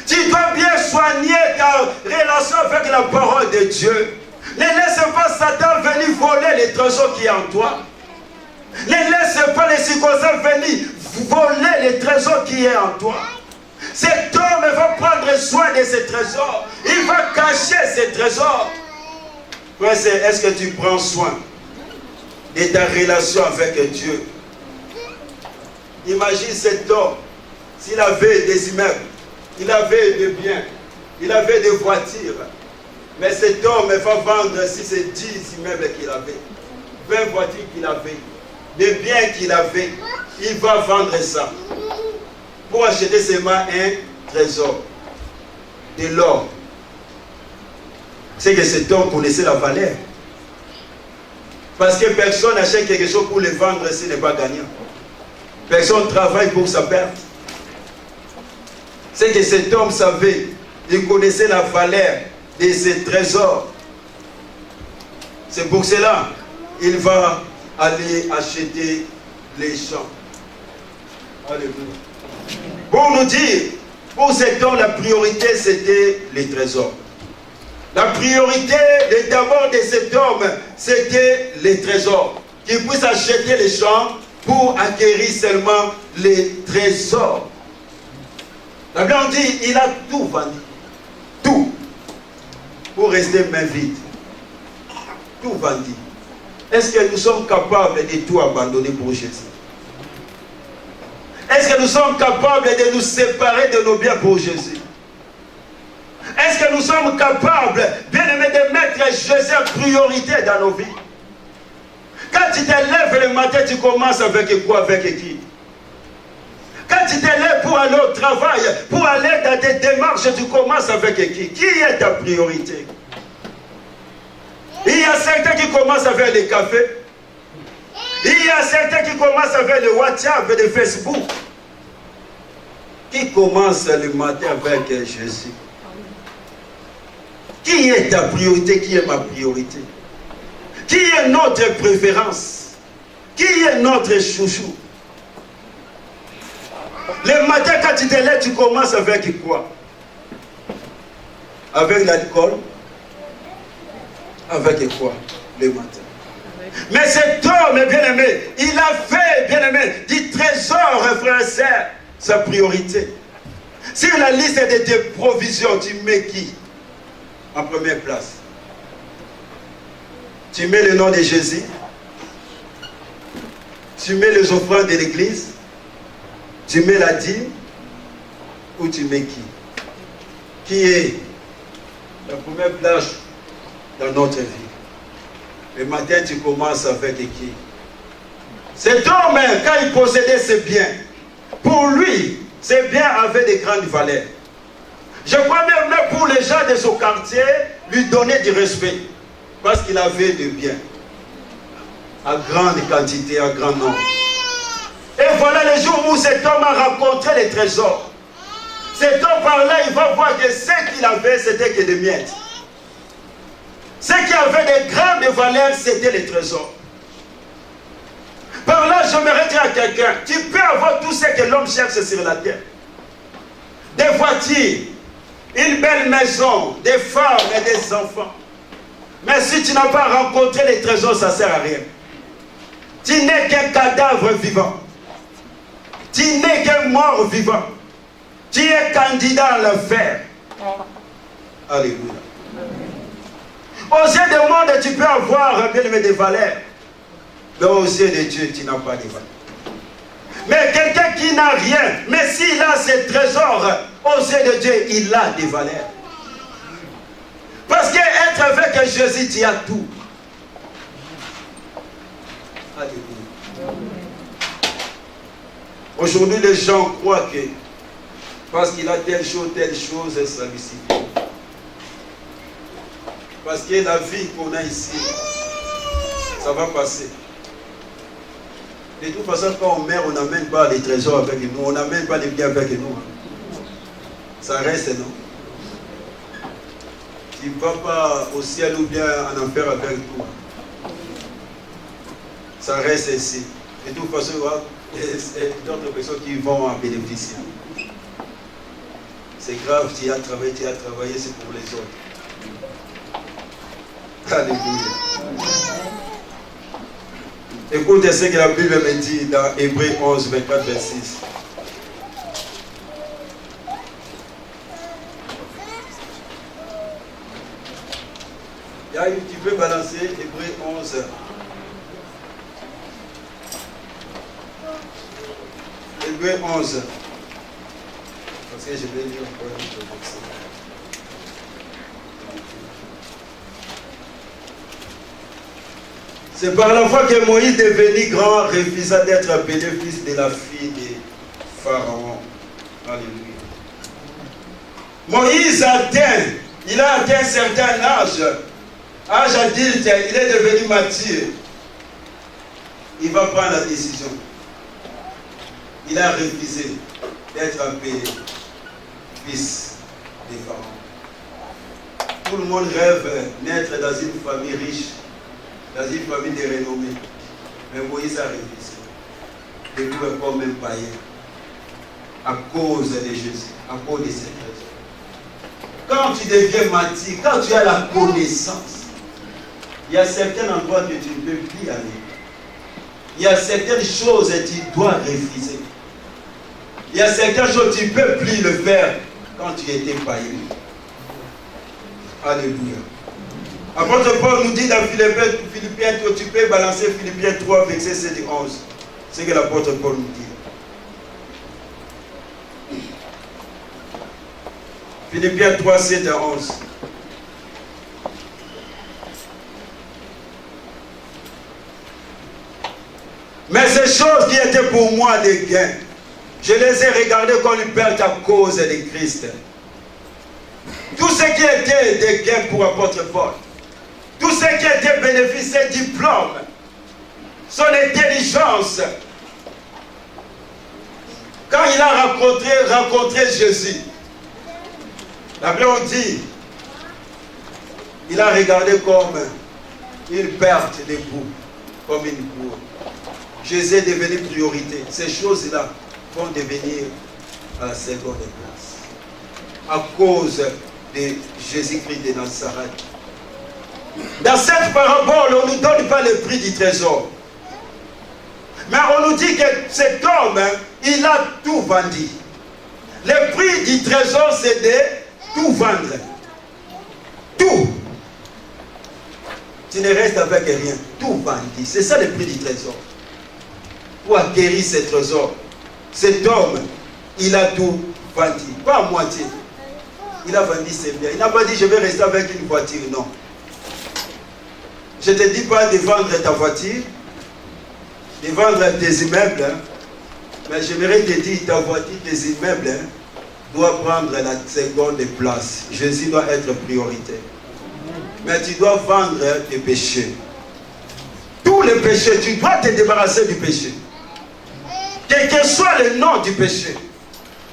Tu dois bien soigner ta relation avec la parole de Dieu. Ne laisse pas Satan venir voler les trésors qui sont en toi. Ne laisse pas les circonstances venir voler les trésors qui sont en toi. Cet homme va prendre soin de ces trésors. Il va cacher ces trésors. Est-ce que tu prends soin de ta relation avec Dieu? Imagine cet homme s'il avait des immeubles, il avait des biens, il avait des voitures. Mais cet homme va vendre, si c'est 10 immeubles qu'il avait, 20 voitures qu'il avait, des biens qu'il avait, il va vendre ça pour acheter seulement un trésor, de l'or. C'est que cet homme connaissait la valeur. Parce que personne n'achète quelque chose pour le vendre s'il n'est pas gagnant. Personne travaille pour sa perte. C'est que cet homme savait, il connaissait la valeur de ses trésors. C'est pour cela qu'il va aller acheter les champs. Alléluia. Pour nous dire, pour cet homme, la priorité c'était les trésors. La priorité d'abord de cet homme, c'était les trésors. Qu'il puisse acheter les champs pour acquérir seulement les trésors. La Bible dit, il a tout vendu. Tout. Pour rester main vide. Tout vendu. Est-ce que nous sommes capables de tout abandonner pour Jésus? Est-ce que nous sommes capables de nous séparer de nos biens pour Jésus? Est-ce que nous sommes capables, bien aimés, de mettre Jésus en priorité dans nos vies? Quand tu te lèves le matin, tu commences avec quoi? Avec qui? Quand tu te lèves pour aller au travail, pour aller dans tes démarches, tu commences avec qui? Qui est ta priorité? Il y a certains qui commencent avec les cafés. Il y a certains qui commencent avec le WhatsApp, le Facebook. Qui commence le matin avec Jésus? Qui est ta priorité? Qui est ma priorité? Qui est notre préférence? Qui est notre chouchou? Le matin, quand tu te lèves, tu commences avec quoi? Avec l'alcool? Avec quoi le matin? Mais cet homme, bien-aimé, il a fait, bien-aimé, du trésor, frère et sœur, sa priorité. Sur la liste de tes provisions, tu mets qui en première place? Tu mets le nom de Jésus? Tu mets les offrandes de l'église? Tu mets la dîme? Ou tu mets qui? Qui est la première place dans notre vie? Le matin, tu commences avec qui? Cet homme, quand il possédait ses biens, pour lui, ses biens avaient de grandes valeurs. Je crois même pour les gens de son quartier, lui donner du respect. Parce qu'il avait des biens. À grande quantité, à grand nombre. Et voilà le jour où cet homme a rencontré les trésors. Cet homme par là, il va voir que ce qu'il avait, c'était que des miettes. Ce qui avait de grandes valeurs, c'était les trésors. Par là, j'aimerais dire à quelqu'un, tu peux avoir tout ce que l'homme cherche sur la terre. Des voitures, une belle maison, des femmes et des enfants. Mais si tu n'as pas rencontré les trésors, ça ne sert à rien. Tu n'es qu'un cadavre vivant. Tu n'es qu'un mort vivant. Tu es candidat à l'enfer. Alléluia. Aux yeux du monde, tu peux avoir bien aimé des valeurs. Mais aux yeux de Dieu, tu n'as pas de valeurs. Mais quelqu'un qui n'a rien, mais s'il a ses trésors, aux yeux de Dieu, il a des valeurs. Parce qu'être avec Jésus, tu as tout. Alléluia. Aujourd'hui, les gens croient que parce qu'il a telle chose, ça lui suffit. Parce que la vie qu'on a ici, ça va passer. De toute façon, quand on meurt, on n'amène pas les trésors avec nous, on n'amène pas les biens avec nous. Ça reste, non? Tu ne vas pas au ciel ou bien en enfer avec toi. Ça reste ici. De toute façon, il y a d'autres personnes qui vont en bénéficier. C'est grave, tu as travaillé, c'est pour les autres. Alléluia. Écoutez ce que la Bible me dit dans Hébreux 11, 24, 26. Tu peux balancer Hébreux 11. Hébreux 11. je vais lire encore un peu comme ça. C'est par la foi que Moïse, devenu grand, refusa d'être appelé fils de la fille de Pharaon. Alléluia. Moïse il a atteint un certain âge adulte, il est devenu mature. Il va prendre la décision. Il a refusé d'être appelé fils de Pharaon. Tout le monde rêve naître dans une famille riche, dans une famille de renommée. Mais Moïse a refusé de vivre comme un païen à cause de Jésus, à cause de cette raison. Quand tu deviens mature, quand tu as la connaissance, il y a certains endroits que tu ne peux plus aller. Il y a certaines choses que tu dois refuser. Il y a certaines choses que tu ne peux plus le faire quand tu étais païen. Alléluia. Apôtre Paul nous dit dans Philippiens, tu peux balancer Philippiens 3, verset 7 et 11. C'est ce que l'apôtre Paul nous dit. Philippiens 3, 7 et 11. Mais ces choses qui étaient pour moi des gains, je les ai regardées comme une perte à cause de Christ. Tout ce qui était des gains pour l'apôtre Paul, tout ce qui était bénéfice, ses diplômes, son intelligence, quand il a rencontré Jésus, la Bible dit, il a regardé comme une perte de goût, comme une boue. Jésus est devenu priorité. Ces choses-là vont devenir à la seconde place. À cause de Jésus-Christ de Nazareth. Dans cette parabole, on ne nous donne pas le prix du trésor. Mais on nous dit que cet homme, il a tout vendu. Le prix du trésor, c'est de tout vendre. Tout. Tu ne restes avec rien. Tout vendu. C'est ça le prix du trésor. Pour acquérir ce trésor, cet homme, il a tout vendu. Pas à moitié. Il a vendu ses biens. Il n'a pas dit je vais rester avec une voiture. Non. Je ne te dis pas de vendre ta voiture, de vendre tes immeubles. Hein. Mais j'aimerais te dire ta voiture, tes immeubles hein, doit prendre la seconde place. Jésus doit être priorité. Mais tu dois vendre tes péchés. Tous les péchés, tu dois te débarrasser du péché. Quel que soit le nom du péché.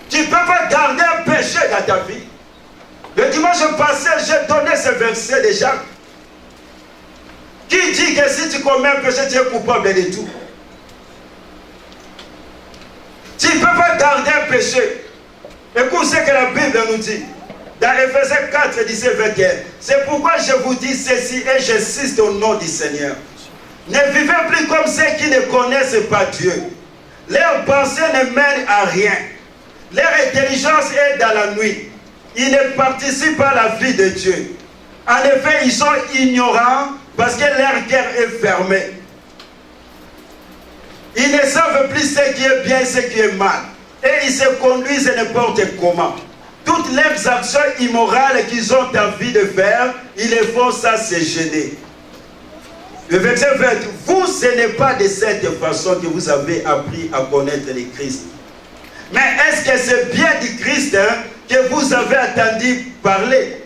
Tu ne peux pas garder un péché dans ta vie. Le dimanche passé, j'ai donné ce verset de Jacques qui dit que si tu commets un péché, tu es coupable de tout. Tu ne peux pas garder un péché. Écoute ce que la Bible nous dit. Dans Ephésiens 4, 17, 21. C'est pourquoi je vous dis ceci et j'insiste au nom du Seigneur. Ne vivez plus comme ceux qui ne connaissent pas Dieu. Leur pensée ne mène à rien. Leur intelligence est dans la nuit. Ils ne participent pas à la vie de Dieu. En effet, ils sont ignorants parce que leur cœur est fermé. Ils ne savent plus ce qui est bien et ce qui est mal. Et ils se conduisent n'importe comment. Toutes les actions immorales qu'ils ont envie de faire, ils les font sans se gêner. Le verset 20, vous, ce n'est pas de cette façon que vous avez appris à connaître le Christ. Mais est-ce que c'est bien du Christ hein, que vous avez entendu parler?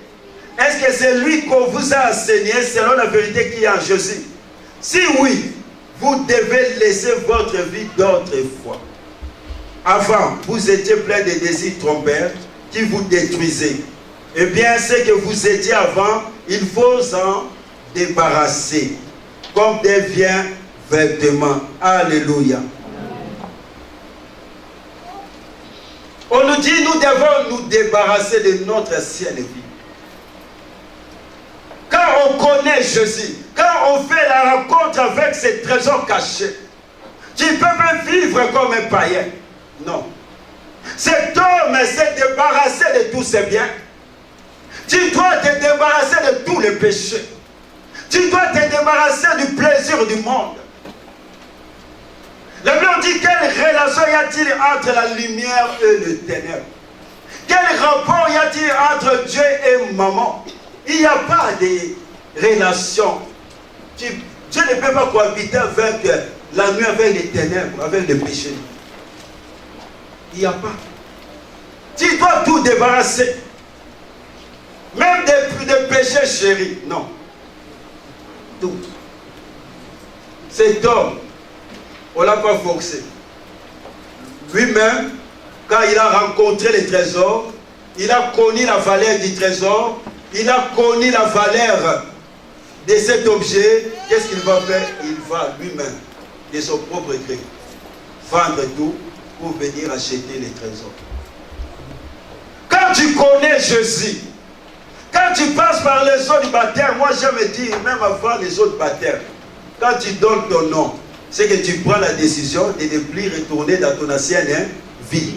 Est-ce que c'est lui qu'on vous a enseigné selon la vérité qui est en Jésus? Si oui, vous devez laisser votre vie d'autrefois. Avant, vous étiez plein de désirs trompeurs qui vous détruisaient. Eh bien, ce que vous étiez avant, il faut s'en débarrasser. Comme des vieux vêtements. Alléluia. On nous dit, nous devons nous débarrasser de notre ancienne vie. Quand on connaît Jésus, quand on fait la rencontre avec ces trésors cachés, tu ne peux pas vivre comme un païen. Non. Cet homme s'est débarrassé de tous ses biens. Tu dois te débarrasser de tous les péchés. Tu dois te débarrasser du plaisir du monde. La Bible dit quelle relation y a-t-il entre la lumière et le ténèbre? Quel rapport y a-t-il entre Dieu et maman? Il n'y a pas de relation. Dieu ne peut pas cohabiter avec la nuit, avec les ténèbres, avec le péché. Il n'y a pas. Tu dois tout débarrasser. Même des péchés chéris. Non. Tout. Cet homme, on ne l'a pas forcé. Lui-même, quand il a rencontré les trésors, il a connu la valeur du trésor, il a connu la valeur de cet objet. Qu'est-ce qu'il va faire? Il va lui-même, de son propre gré, vendre tout pour venir acheter les trésors. Quand tu connais Jésus, quand tu passes par les eaux du baptême, moi je me dis, même avant les eaux du baptême, quand tu donnes ton nom, c'est que tu prends la décision de ne plus retourner dans ton ancienne vie.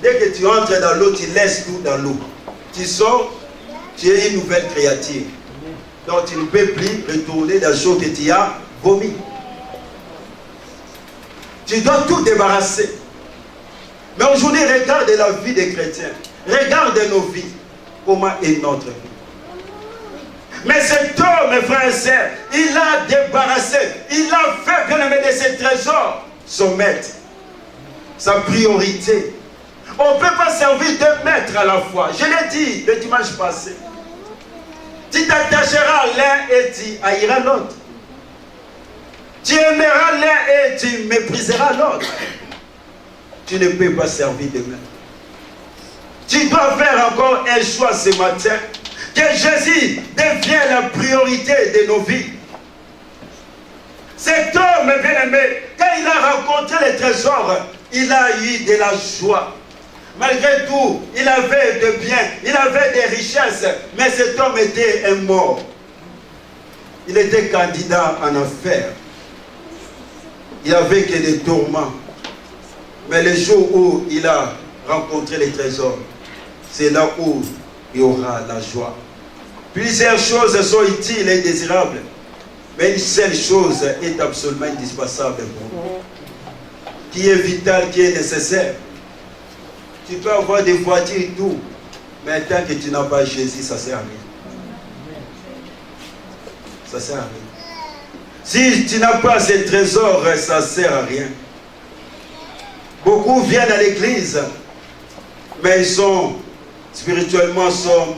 Dès que tu entres dans l'eau, tu laisses tout dans l'eau. Tu sors, tu es une nouvelle créature. Donc tu ne peux plus retourner dans l'eau que tu as vomi. Tu dois tout débarrasser. Mais aujourd'hui, regarde la vie des chrétiens. Regarde nos vies. Comment est notre vie? Mais cet homme, mes frères et sœurs, il a débarrassé, il a fait, bien aimé, de ses trésors son maître, sa priorité. On ne peut pas servir deux maîtres à la fois. Je l'ai dit le dimanche passé. Tu t'attacheras à l'un et tu haïras l'autre. Tu aimeras l'un et tu mépriseras l'autre. Tu ne peux pas servir deux maîtres. Tu dois faire encore un choix ce matin. Que Jésus devienne la priorité de nos vies. Cet homme bien-aimé, quand il a rencontré les trésors, il a eu de la joie. Malgré tout, il avait de biens, il avait des richesses, mais cet homme était un mort. Il était candidat en affaires. Il n'avait que des tourments. Mais le jour où il a rencontré les trésors, c'est là où il y aura la joie. Plusieurs choses sont utiles et désirables, mais une seule chose est absolument indispensable pour nous, qui est vitale, qui est nécessaire. Tu peux avoir des voitures et tout, mais tant que tu n'as pas Jésus, ça ne sert à rien. Ça ne sert à rien. Si tu n'as pas ces trésors, ça ne sert à rien. Beaucoup viennent à l'église, mais ils sont spirituellement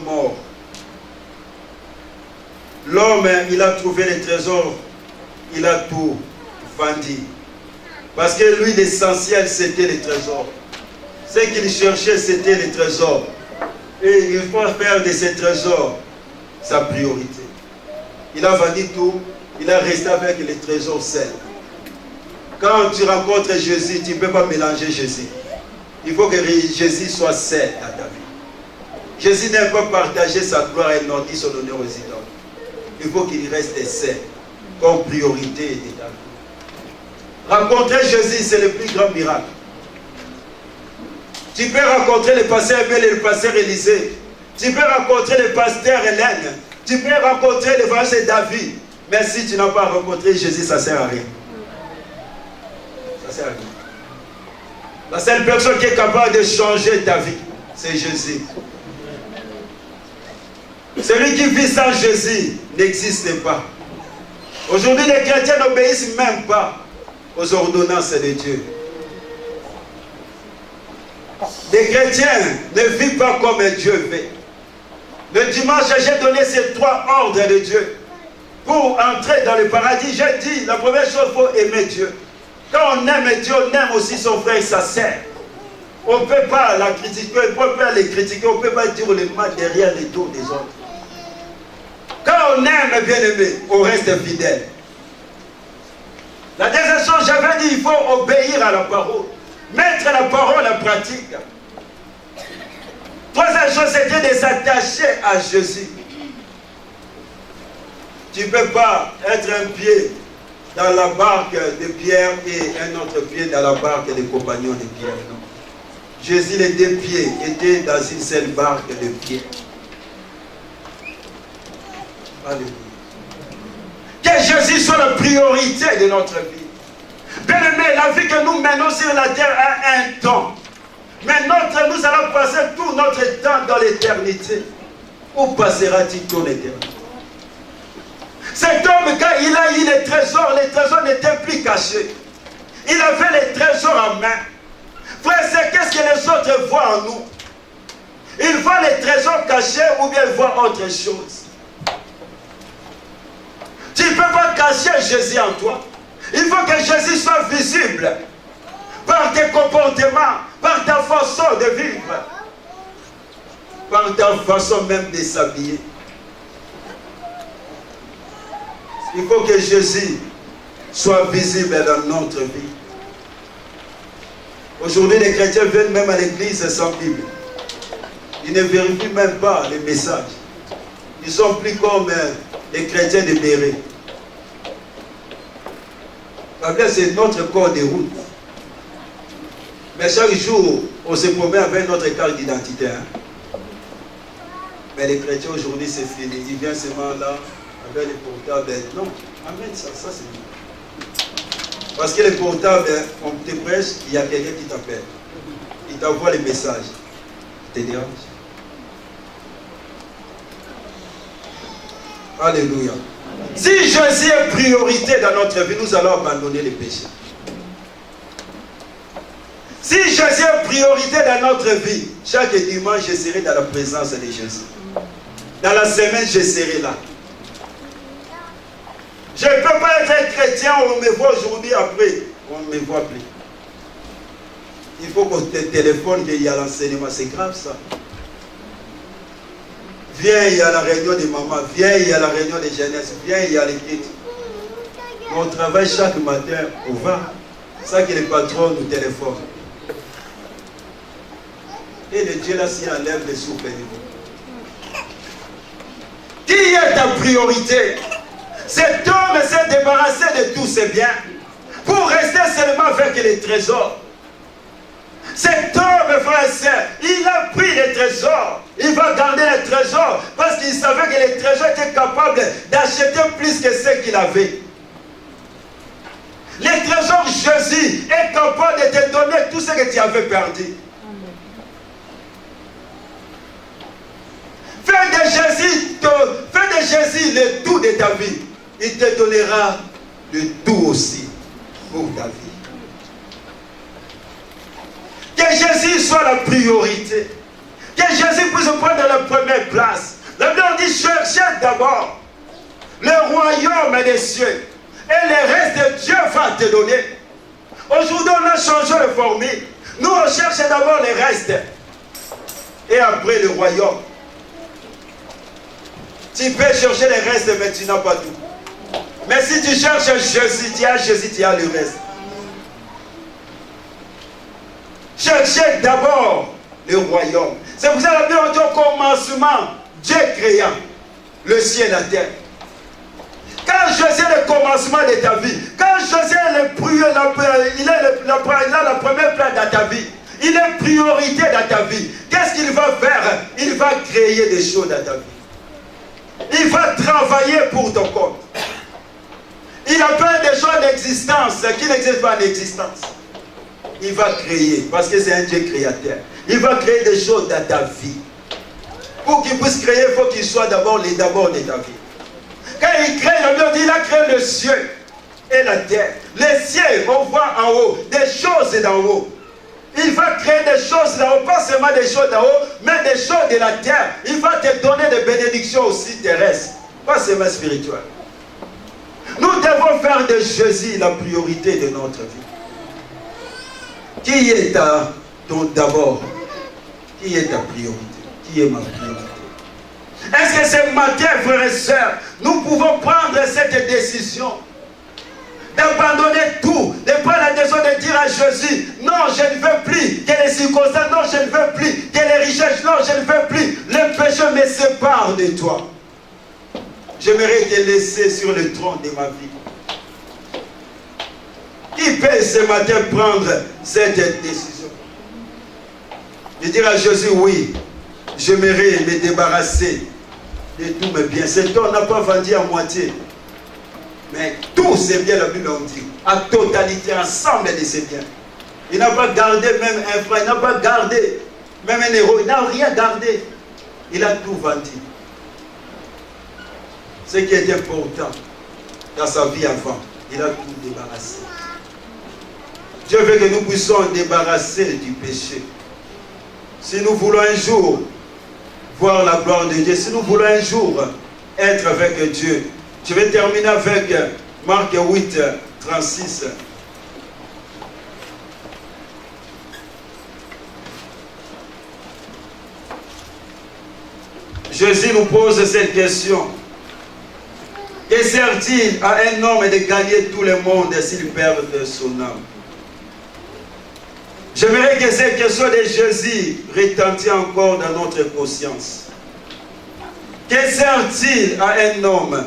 morts. L'homme, il a trouvé les trésors, il a tout vendu. Parce que lui, l'essentiel, c'était les trésors. Ce qu'il cherchait, c'était les trésors. Et il faut faire de ces trésors sa priorité. Il a vendu tout, il a resté avec les trésors seuls. Quand tu rencontres Jésus, tu ne peux pas mélanger Jésus. Il faut que Jésus soit seul à ta vie. Jésus n'aime pas partager sa gloire et non son honneur aux idoles. Il faut qu'il reste seul comme priorité de ta vie. Rencontrer Jésus, c'est le plus grand miracle. Tu peux rencontrer le pasteur Emile et le pasteur Élisée. Tu peux rencontrer le pasteur Hélène. Tu peux rencontrer l'évangile David. Mais si tu n'as pas rencontré Jésus, ça ne sert à rien. Ça ne sert à rien. La seule personne qui est capable de changer ta vie, c'est Jésus. Celui qui vit sans Jésus n'existe pas. Aujourd'hui, les chrétiens n'obéissent même pas aux ordonnances de Dieu. Les chrétiens ne vivent pas comme Dieu veut. Le dimanche, j'ai donné ces 3 ordres de Dieu. Pour entrer dans le paradis, j'ai dit, la première chose, il faut aimer Dieu. Quand on aime Dieu, on aime aussi son frère et sa sœur. On ne peut pas la critiquer, on ne peut pas les critiquer, on ne peut pas dire le mal derrière les dos des autres. Quand on aime bien aimé, on reste fidèle. La deuxième chose, j'avais dit, il faut obéir à la parole. Mettre la parole en pratique. Troisième chose, c'était de s'attacher à Jésus. Tu ne peux pas être un pied dans la barque de Pierre et un autre pied dans la barque des compagnons de Pierre. Non. Jésus, les 2 pieds, étaient dans une seule barque de Pierre. Alléluia. Que Jésus soit la priorité de notre vie. Bien aimé, la vie que nous menons sur la terre a un temps. Mais nous allons passer tout notre temps dans l'éternité. Où passera-t-il ton éternité? Cet homme, quand il a eu les trésors n'étaient plus cachés. Il avait les trésors en main. Frère, c'est qu'est-ce que les autres voient en nous? Ils voient les trésors cachés ou bien ils voient autre chose. Tu ne peux pas cacher Jésus en toi. Il faut que Jésus soit visible par tes comportements, par ta façon de vivre, par ta façon même de s'habiller. Il faut que Jésus soit visible dans notre vie. Aujourd'hui, les chrétiens viennent même à l'église sans Bible. Ils ne vérifient même pas les messages. Ils sont plus comme les chrétiens de Béret. Parce que c'est notre corps de route. Mais chaque jour, on se promène avec notre carte d'identité. Mais les chrétiens aujourd'hui, c'est fini. Ils viennent seulement là, avec les portables. Non, amen, ça c'est bien. Parce que les portables, on te prêche, il y a quelqu'un qui t'appelle. Il t'envoie les messages. Ça te dérange? Alléluia. Si Jésus est priorité dans notre vie, nous allons abandonner les péchés. Si Jésus est priorité dans notre vie, chaque dimanche, je serai dans la présence de Jésus. Dans la semaine, je serai là. Je ne peux pas être chrétien, on me voit aujourd'hui, après, on ne me voit plus. Il faut qu'on te téléphone qu'il y a l'enseignement, c'est grave ça. Viens, il y a la réunion des mamans, viens, il y a la réunion des jeunesses, viens, il y a les kids. On travaille chaque matin, on va. C'est ça que les patrons nous téléphonent. Et le Dieu là, s'il enlève les souffles. Qui est ta priorité? Cet homme s'est débarrassé de tous ses biens pour rester seulement avec les trésors. Cet homme, frère et sœur, il a pris les trésors. Il va garder les trésors parce qu'il savait que les trésors étaient capables d'acheter plus que ce qu'il avait. Les trésors, Jésus est capable de te donner tout ce que tu avais perdu. Fais de Jésus le tout de ta vie. Il te donnera le tout aussi pour ta vie. Que Jésus soit la priorité. Que Jésus puisse prendre la première place. La Bible dit, cherchez d'abord le royaume des cieux. Et le reste, Dieu va te donner. Aujourd'hui, on a changé de formule. Nous, on cherche d'abord le reste. Et après, le royaume. Tu peux chercher le reste, mais tu n'as pas tout. Mais si tu cherches Jésus, tu as le reste. Cherchez d'abord le royaume. C'est pour ça que la Bible dit au commencement, Dieu créa le ciel et la terre. Quand Jésus est le commencement de ta vie, quand Jésus est il a la première place dans ta vie, il est priorité dans ta vie, qu'est-ce qu'il va faire? Il va créer des choses dans ta vie. Il va travailler pour ton compte. Il appelle des choses d'existence qui n'existent pas en existence. Il va créer, parce que c'est un Dieu créateur. Il va créer des choses dans ta vie. Pour qu'il puisse créer, il faut qu'il soit d'abord de ta vie. Quand il crée, la Bible dit, il a créé le ciel et la terre. Les cieux, on voit en haut, des choses d'en haut. Il va créer des choses d'en haut, pas seulement des choses d'en haut, mais des choses de la terre. Il va te donner des bénédictions aussi terrestres, pas seulement spirituelles. Nous devons faire de Jésus la priorité de notre vie. Qui est d'abord? Qui est ta priorité? Qui est ma priorité? Est-ce que ce matin, frères et sœurs, nous pouvons prendre cette décision d'abandonner tout, de prendre la décision de dire à Jésus, non, je ne veux plus que les circonstances, non, je ne veux plus que les richesses, non, je ne veux plus, le péché me sépare de toi. J'aimerais te laisser sur le trône de ma vie. Qui peut ce matin prendre cette décision? De dire à Jésus, oui, j'aimerais me débarrasser de tous mes biens. Cet homme n'a pas vendu à moitié. Mais tous ces biens, la Bible en dit, à totalité, ensemble de ces biens. Il n'a pas gardé même un frère, il n'a pas gardé même un héros, il n'a rien gardé. Il a tout vendu. Ce qui est important dans sa vie avant, il a tout débarrassé. Dieu veut que nous puissions débarrasser du péché. Si nous voulons un jour voir la gloire de Dieu, si nous voulons un jour être avec Dieu, je vais terminer avec Marc 8, 36. Jésus nous pose cette question. Que sert-il à un homme de gagner tout le monde s'il perd son âme? J'aimerais que cette question de Jésus retentisse encore dans notre conscience. Que sert-il à un homme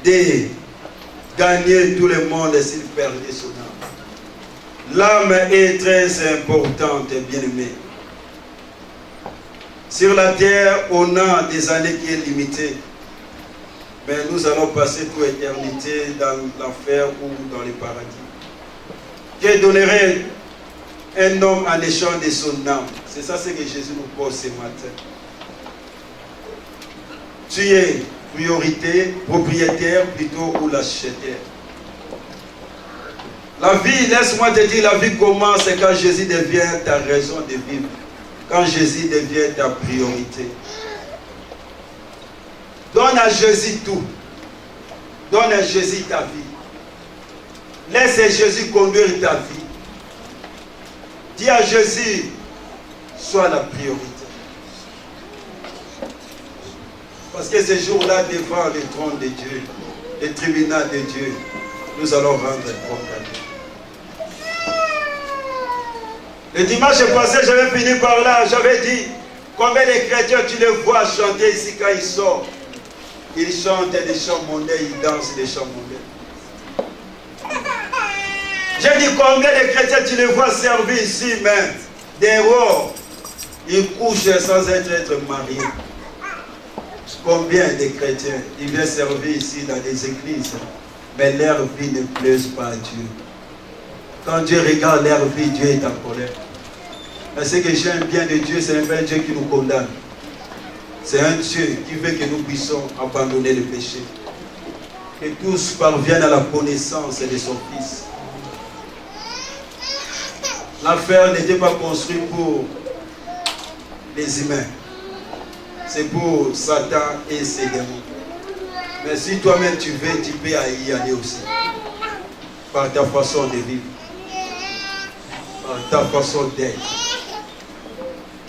de gagner tout le monde s'il perd son âme? L'âme est très importante, bien-aimé. Sur la terre, on a des années qui sont limitées. Mais nous allons passer toute éternité dans l'enfer ou dans le paradis. Que donnerait un homme en échange de son âme? C'est ça ce que Jésus nous pose ce matin. Tu es propriétaire plutôt ou l'acheteur? La vie, laisse-moi te dire, la vie commence quand Jésus devient ta raison de vivre. Quand Jésus devient ta priorité. Donne à Jésus tout. Donne à Jésus ta vie. Laisse Jésus conduire ta vie. Dis à Jésus, sois la priorité. Parce que ce jour-là, devant le trône de Dieu, le tribunal de Dieu, nous allons rendre compte à Dieu. Le dimanche passé, j'avais fini par là, j'avais dit, combien de chrétiens tu les vois chanter ici quand ils sortent? Ils chantent des chants mondains, ils dansent des chants mondains. J'ai dit, combien de chrétiens tu les vois servir ici, mais dehors, ils couchent sans être mariés. Combien de chrétiens, ils viennent servir ici dans des églises, mais leur vie ne plaise pas à Dieu. Quand Dieu regarde leur vie, Dieu est en colère. Mais ce que j'aime bien de Dieu, c'est un vrai Dieu qui nous condamne. C'est un Dieu qui veut que nous puissions abandonner le péché. Que tous parviennent à la connaissance de son Fils. L'enfer n'était pas construit pour les humains. C'est pour Satan et ses démons. Mais si toi-même tu veux, tu peux y aller aussi. Par ta façon de vivre. Par ta façon d'être.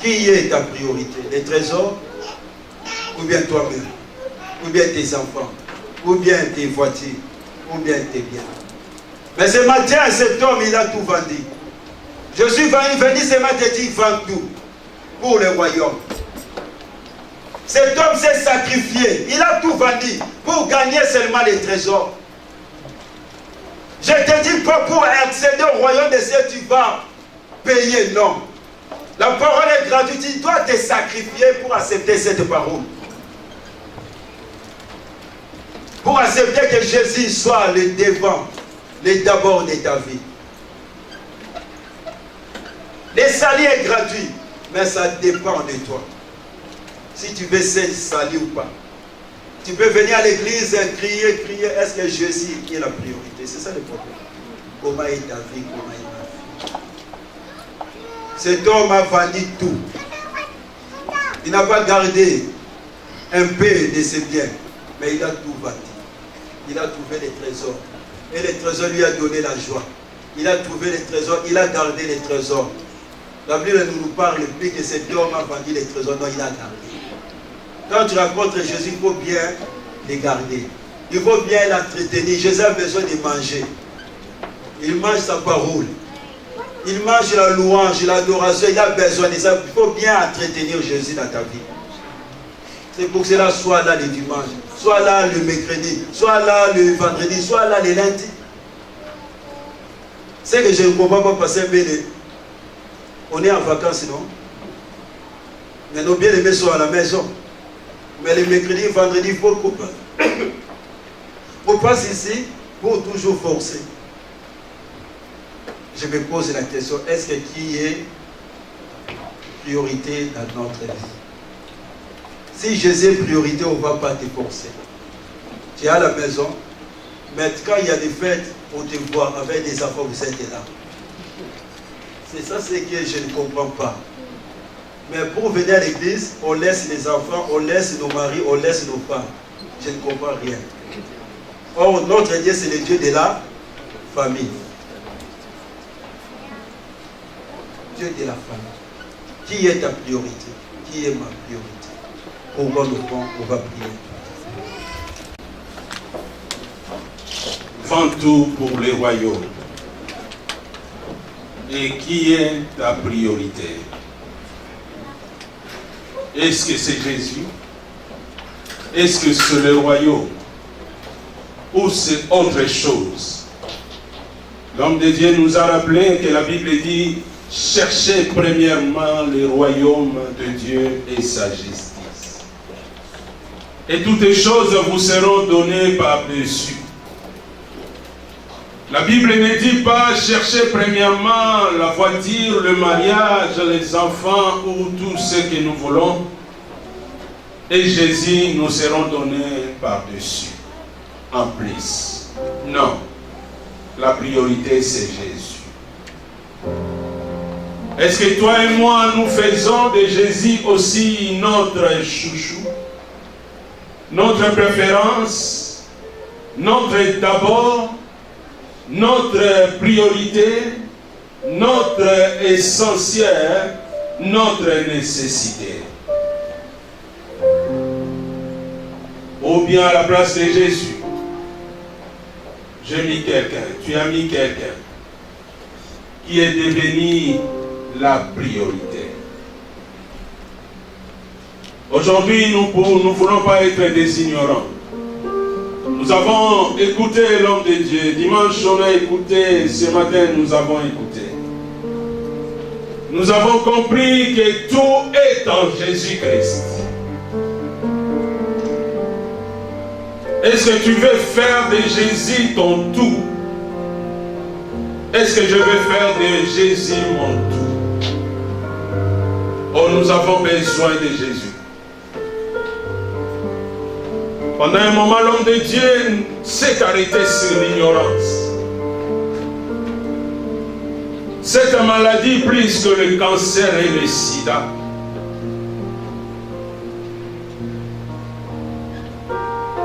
Qui est ta priorité? Les trésors? Ou bien toi-même? Ou bien tes enfants? Ou bien tes voitures? Ou bien tes biens? Mais ce matin, cet homme, il a tout vendu. Je suis venu ce matin, il vend tout pour le royaume. Cet homme s'est sacrifié. Il a tout vendu pour gagner seulement les trésors. Je te dis pas pour accéder au royaume de Dieu, tu vas payer, non. La parole est gratuite, tu dois te sacrifier pour accepter cette parole. Pour accepter que Jésus soit le devant, le d'abord de ta vie. Le salut est gratuit, mais ça dépend de toi. Si tu veux être salut ou pas. Tu peux venir à l'église et crier, est-ce que Jésus est la priorité? C'est ça le problème. Comment est ta vie? Comment est ma vie? Cet homme a vendu tout. Il n'a pas gardé un peu de ses biens, mais il a tout vendu. Il a trouvé les trésors. Et les trésors lui a donné la joie. Il a trouvé les trésors, il a gardé les trésors. La Bible ne nous parle plus que cet homme a vendu les trésors, non, il a gardé. Quand tu rencontres Jésus, il faut bien les garder. Il faut bien l'entretenir. Jésus a besoin de manger. Il mange sa parole. Il mange la louange, l'adoration. Il a besoin de ça. Il faut bien entretenir Jésus dans ta vie. C'est pour cela, sois là le dimanche, sois là le mercredi, sois là le vendredi, sois là le lundi. C'est que je ne comprends pas passer bien. On est en vacances, non? Mais nos bien-aimés sont à la maison. Mais le mercredi, vendredi, il faut qu'on passe ici pour toujours forcer. je me pose la question, est-ce que qui est priorité dans notre vie? Si Jésus est priorité, on ne va pas te forcer. Tu es à la maison, mais quand il y a des fêtes, on te voit avec des enfants, vous êtes là. C'est ça ce que je ne comprends pas. Mais pour venir à l'église, on laisse les enfants, on laisse nos maris, on laisse nos femmes. Je ne comprends rien. Or, notre Dieu, c'est le Dieu de la famille. Dieu de la famille. Qui est ta priorité? Qui est ma priorité? Comment on va prier? Avant tout pour les royaumes. Et qui est ta priorité? Est-ce que c'est Jésus? Est-ce que c'est le royaume? Ou c'est autre chose? L'homme de Dieu nous a rappelé que la Bible dit: cherchez premièrement le royaume de Dieu et sa justice. Et toutes les choses vous seront données par-dessus. La Bible ne dit pas chercher premièrement la voiture, le mariage, les enfants ou tout ce que nous voulons. Et Jésus nous seront donnés par-dessus. En plus. Non. La priorité, c'est Jésus. Est-ce que toi et moi, nous faisons de Jésus aussi notre chouchou, notre préférence, notre d'abord, notre priorité, notre essentiel, notre nécessité? Ou bien à la place de Jésus, j'ai mis quelqu'un, tu as mis quelqu'un qui est devenu la priorité. Aujourd'hui, nous ne voulons pas être des ignorants. Nous avons écouté l'homme de Dieu. Dimanche, on a écouté. Ce matin, nous avons écouté. Nous avons compris que tout est en Jésus-Christ. Est-ce que tu veux faire de Jésus ton tout? Est-ce que je veux faire de Jésus mon tout? Oh, nous avons besoin de Jésus. Pendant un moment, l'homme de Dieu s'est arrêté sur l'ignorance. Cette maladie, plus que le cancer et le sida,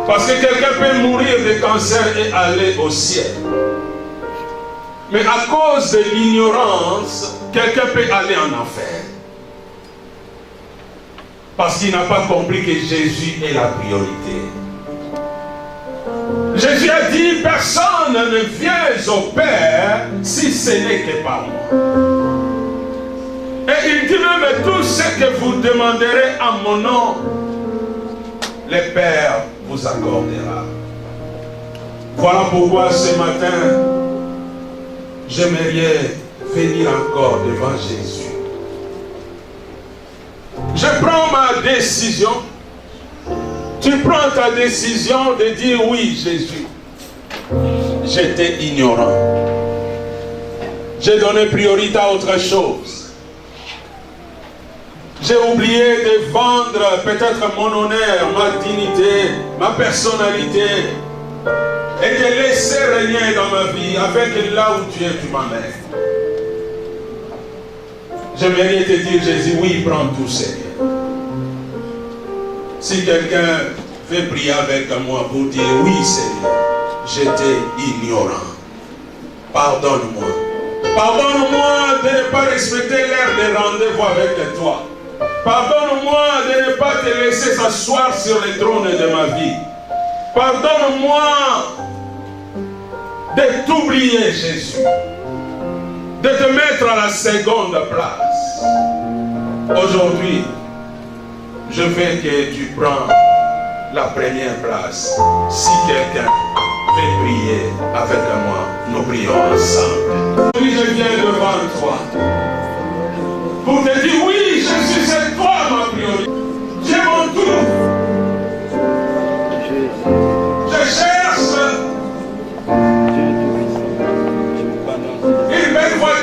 parce que quelqu'un peut mourir de cancer et aller au ciel. Mais à cause de l'ignorance, quelqu'un peut aller en enfer. Parce qu'il n'a pas compris que Jésus est la priorité. Jésus a dit, personne ne vient au Père si ce n'est que par moi. Et il dit même, tout ce que vous demanderez en mon nom, le Père vous accordera. Voilà pourquoi ce matin, j'aimerais venir encore devant Jésus. Je prends ma décision. Tu prends ta décision de dire oui, Jésus. J'étais ignorant. J'ai donné priorité à autre chose. J'ai oublié de vendre peut-être mon honneur, ma dignité, ma personnalité et de laisser régner dans ma vie avec là où tu es, tu m'amènes. J'aimerais te dire, Jésus, oui, prends tout, Seigneur. Si quelqu'un veut prier avec moi pour dire, oui, Seigneur, j'étais ignorant. Pardonne-moi. Pardonne-moi de ne pas respecter l'heure de rendez-vous avec toi. Pardonne-moi de ne pas te laisser s'asseoir sur le trône de ma vie. Pardonne-moi de t'oublier, Jésus. De te mettre à la seconde place. Aujourd'hui, je veux que tu prends la première place. Si quelqu'un veut prier avec moi, nous prions ensemble. Oui, je viens devant toi pour te dire, oui, Jésus, c'est toi ma priorité. J'ai mon tout. Je cherche une belle voiture.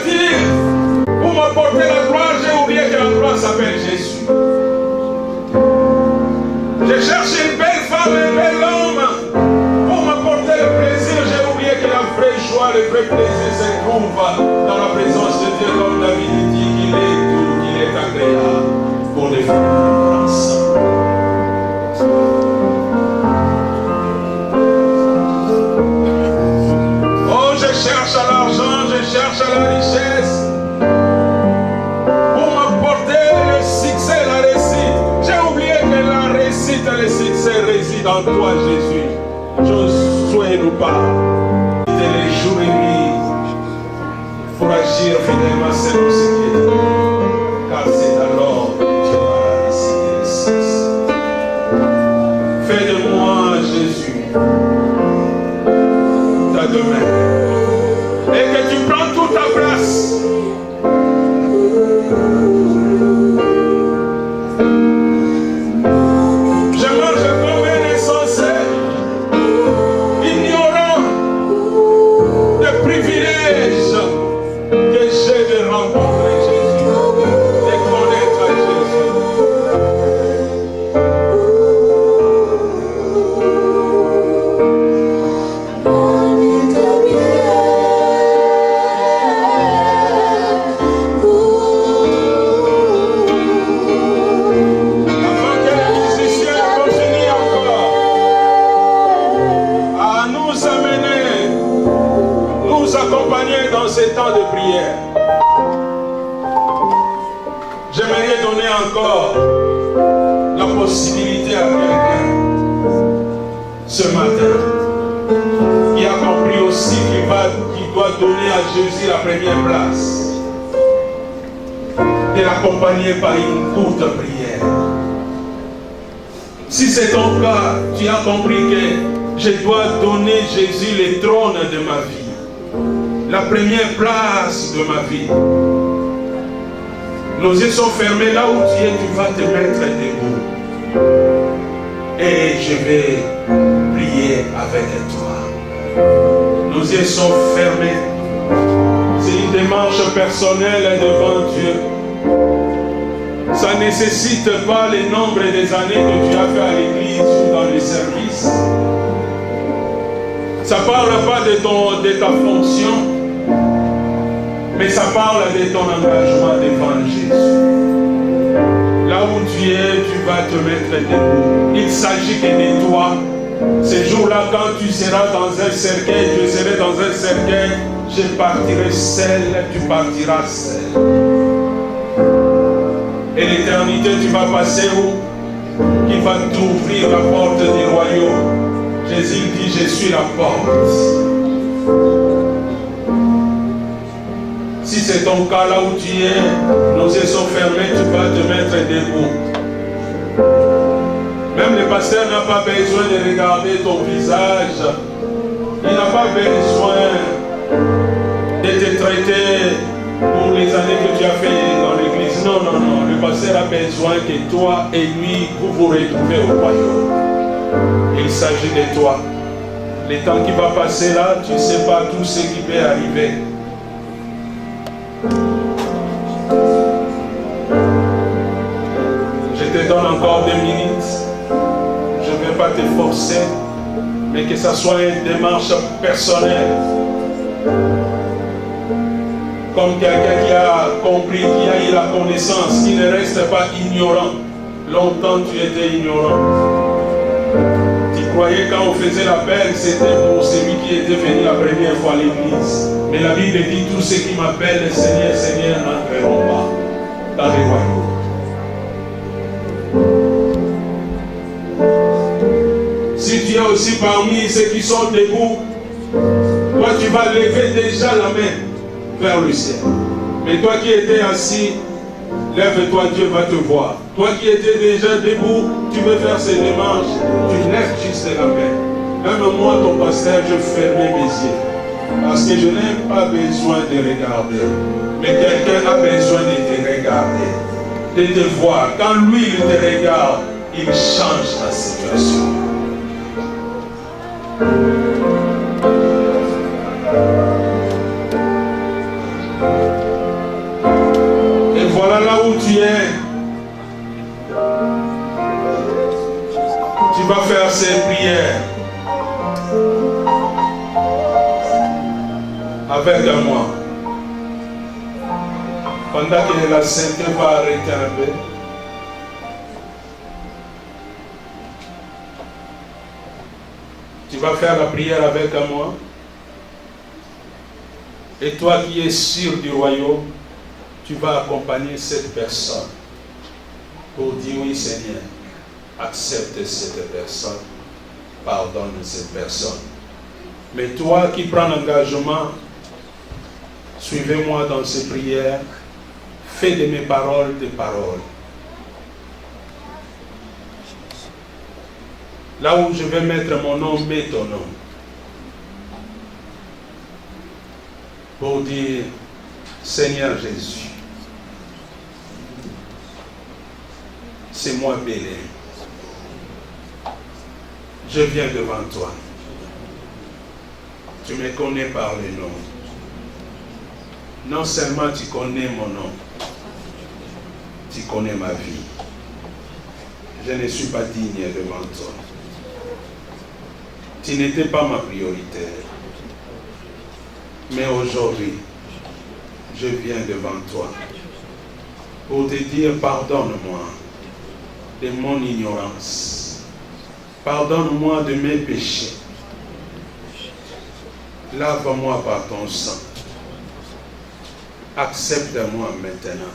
pour des délivrances. Oh, je cherche à l'argent, je cherche à la richesse pour m'apporter le succès, la réussite. J'ai oublié que la réussite et le succès résident en toi, Jésus. Josué nous parle de les jours et nuits pour agir fidèlement selon ce qui est dit. Car c'est alors que tu vas décider le succès. Fais de moi, Jésus, ta demeure. Et que tu prends toute ta place. Je marche comme un insensé, ignorant des privilèges que j'ai de rencontrer Jésus, de connaître Jésus. Avant que les musiciens continuent encore à nous amener, nous accompagner dans ces temps de prière, j'aimerais donner encore la possibilité à quelqu'un ce matin qui a compris aussi qu'il doit donner à Jésus la première place, de l'accompagner par une courte prière. Si c'est ton cas, tu as compris que je dois donner Jésus le trône de ma vie, la première place de ma vie. Nos yeux sont fermés là où tu es, tu vas te mettre debout. Et je vais prier avec toi. Nos yeux sont fermés. C'est une démarche personnelle devant Dieu. Ça ne nécessite pas le nombre des années que tu as fait à l'église ou dans les services. Ça ne parle pas de ta fonction, mais ça parle de ton engagement devant Jésus. Là où tu es, tu vas te mettre debout. Il s'agit que de toi. Ce jour-là, quand tu seras dans un cercueil, je serai dans un cercueil, je partirai seul, tu partiras seul. Et l'éternité, tu vas passer où? Qui va t'ouvrir la porte du royaume. Jésus dit, je suis la porte. Si c'est ton cas là où tu es, nos yeux sont fermés, tu vas te mettre debout. Même le pasteur n'a pas besoin de regarder ton visage. Il n'a pas besoin de te traiter pour les années que tu as fait dans l'église. Non, non, non. Le pasteur a besoin que toi et lui, vous vous retrouvez au royaume. Il s'agit de toi. Le temps qui va passer là, tu ne sais pas tout ce qui peut arriver. Je te donne encore 2 minutes. Je ne vais pas te forcer, mais que ça soit une démarche personnelle. Comme quelqu'un qui a compris, qui a eu la connaissance, qui ne reste pas ignorant. Longtemps tu étais ignorant. Tu croyais quand on faisait l'appel, c'était pour celui qui était venu la première fois à l'église. Mais la Bible dit, tous ceux qui m'appellent Seigneur, Seigneur n'entreront pas dans les royaumes. Si tu es aussi parmi ceux qui sont debout, toi tu vas lever déjà la main vers le ciel. Mais toi qui étais assis, lève-toi, Dieu va te voir. Toi qui étais déjà debout, tu veux faire ces démarches, tu lèves juste la main. Même moi, ton pasteur, je fermais mes yeux. Parce que je n'ai pas besoin de regarder. Mais quelqu'un a besoin de te regarder, de te voir. Quand lui, il te regarde, il change ta situation. Et voilà là où tu es. Tu vas faire ces prières avec moi. Pendant que la sainteté va arrêter un peu, vas faire la prière avec moi. Et toi qui es sûr du royaume, tu vas accompagner cette personne pour dire oui Seigneur, accepte cette personne, pardonne cette personne. Mais toi qui prends l'engagement, suivez-moi dans ces prières, fais de mes paroles des paroles. Là où je vais mettre mon nom, mets ton nom. Pour dire, Seigneur Jésus, c'est moi Bélé. Je viens devant toi. Tu me connais par le nom. Non seulement tu connais mon nom, tu connais ma vie. Je ne suis pas digne devant toi. Tu n'étais pas ma priorité. Mais aujourd'hui, je viens devant toi pour te dire pardonne-moi de mon ignorance. Pardonne-moi de mes péchés. Lave-moi par ton sang. Accepte-moi maintenant.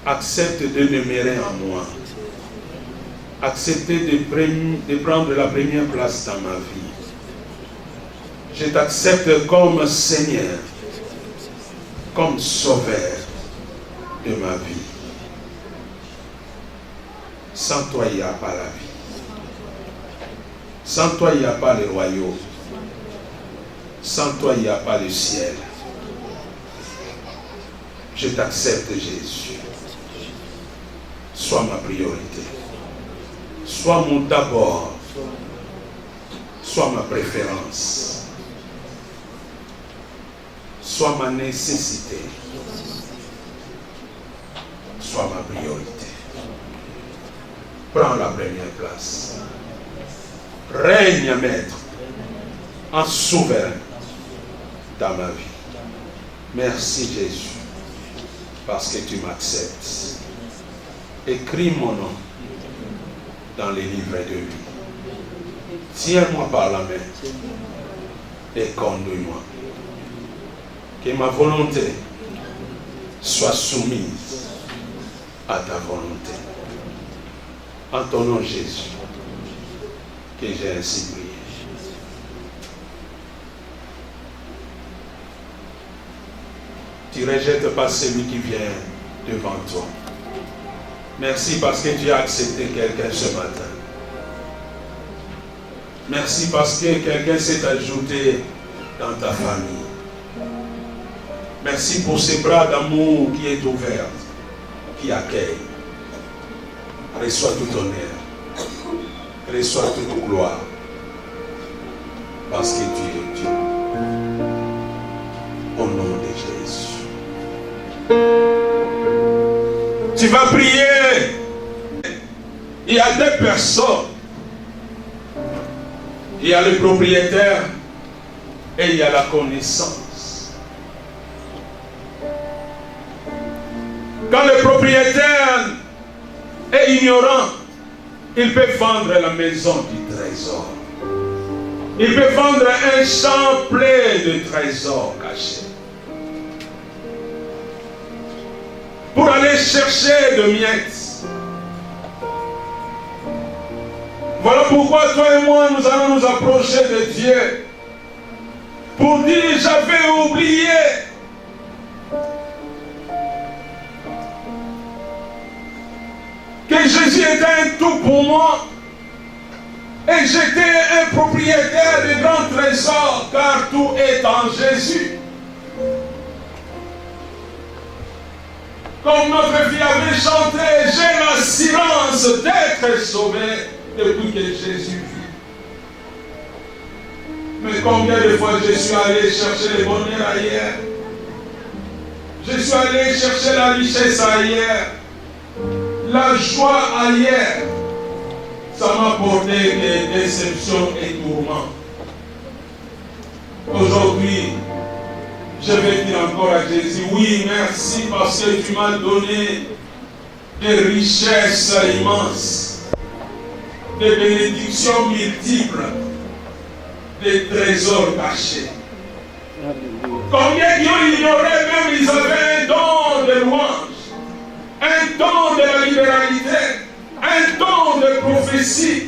Accepte de demeurer en moi. Accepte de prendre la première place dans ma vie. Je t'accepte comme Seigneur, comme Sauveur de ma vie. Sans toi, il n'y a pas la vie. Sans toi, il n'y a pas le royaume. Sans toi, il n'y a pas le ciel. Je t'accepte, Jésus. Sois ma priorité. Sois mon d'abord. Sois ma préférence. Sois ma nécessité. Sois ma priorité. Prends la première place. Règne, Maître, en souverain dans ma vie. Merci Jésus, parce que tu m'acceptes. Écris mon nom dans les livres de vie. Tiens-moi par la main et conduis-moi. Que ma volonté soit soumise à ta volonté. En ton nom Jésus, que j'ai ainsi prié. Tu ne rejettes pas celui qui vient devant toi. Merci parce que tu as accepté quelqu'un ce matin. Merci parce que quelqu'un s'est ajouté dans ta famille. Merci pour ces bras d'amour qui est ouvert, qui accueille. Reçois tout honneur. Reçois toute gloire. Parce que tu es Dieu. Au nom de Jésus. Tu vas prier. Il y a deux personnes. Il y a le propriétaire et il y a la connaissance. Quand le propriétaire est ignorant, il peut vendre la maison du trésor. Il peut vendre un champ plein de trésors cachés. Pour aller chercher de miettes. Voilà pourquoi toi et moi, nous allons nous approcher de Dieu. Pour dire, j'avais oublié. Que Jésus était un tout pour moi. Et j'étais un propriétaire de grands trésors, car tout est en Jésus. Comme notre vie avait chanté, j'ai l'assurance d'être sauvé depuis que Jésus vit. Mais combien de fois je suis allé chercher le bonheur ailleurs? Je suis allé chercher la richesse ailleurs, la joie ailleurs. Ça m'a porté des déceptions et tourments. Aujourd'hui, je vais dire encore à Jésus, oui, merci parce que tu m'as donné des richesses immenses, des bénédictions multiples, des trésors cachés. Combien qui ont ignoré même ils avaient un don de louange, un don de la libéralité, un don de prophétie.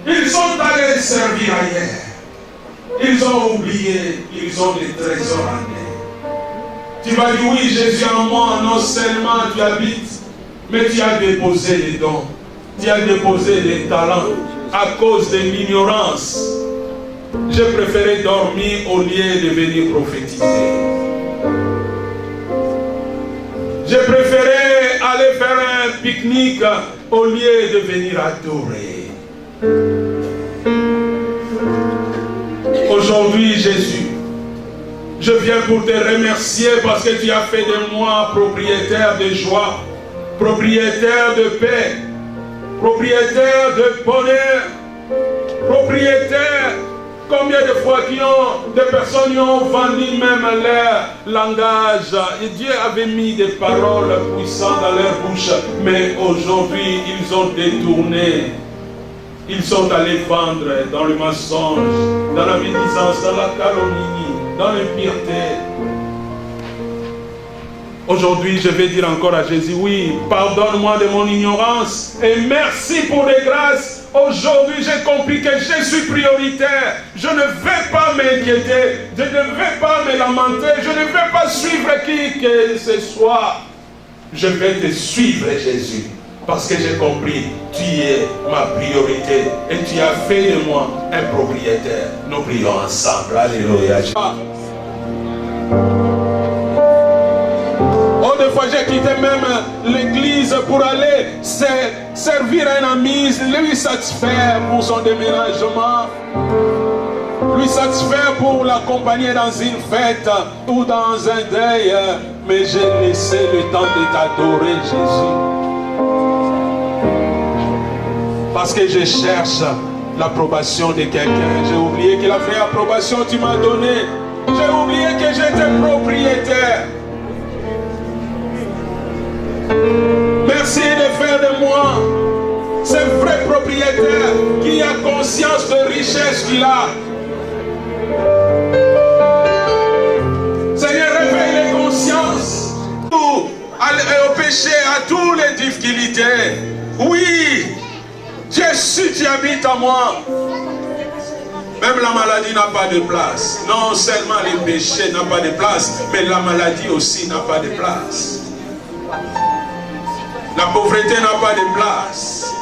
Ils sont allés servir ailleurs. Ils ont oublié qu'ils ont des trésors en eux. Tu vas dire oui, Jésus en moi, non seulement tu habites, mais tu as déposé les dons, tu as déposé les talents à cause de l'ignorance. J'ai préféré dormir au lieu de venir prophétiser. J'ai préféré aller faire un pique-nique au lieu de venir adorer. Aujourd'hui, Jésus, je viens pour te remercier parce que tu as fait de moi propriétaire de joie, propriétaire de paix, propriétaire de bonheur, propriétaire. Combien de fois des personnes qui ont vendu même leur langage et Dieu avait mis des paroles puissantes dans leur bouche, mais aujourd'hui ils ont détourné. Ils sont allés vendre dans le mensonge, dans la médisance, dans la calomnie, dans l'impiété. Aujourd'hui, je vais dire encore à Jésus, oui, pardonne-moi de mon ignorance et merci pour les grâces. Aujourd'hui, j'ai compris que je suis prioritaire. Je ne vais pas m'inquiéter, je ne vais pas me lamenter, je ne vais pas suivre qui que ce soit. Je vais te suivre, Jésus, parce que j'ai compris, tu es ma priorité et tu as fait de moi un propriétaire. Nous prions ensemble. Alléluia. Oh, des fois j'ai quitté même l'église pour aller servir un ami, lui satisfaire pour son déménagement, lui satisfaire pour l'accompagner dans une fête ou dans un deuil, mais j'ai laissé le temps de t'adorer, Jésus. Parce que je cherche l'approbation de quelqu'un. J'ai oublié que la vraie approbation tu m'as donné. J'ai oublié que j'étais propriétaire. Merci de faire de moi ce vrai propriétaire qui a conscience de richesse qu'il a. Seigneur, réveille les consciences au péché, à toutes les difficultés. Oui, Jésus, tu habites en moi. Même la maladie n'a pas de place. Non seulement les péchés n'ont pas de place, mais la maladie aussi n'a pas de place. La pauvreté n'a pas de place.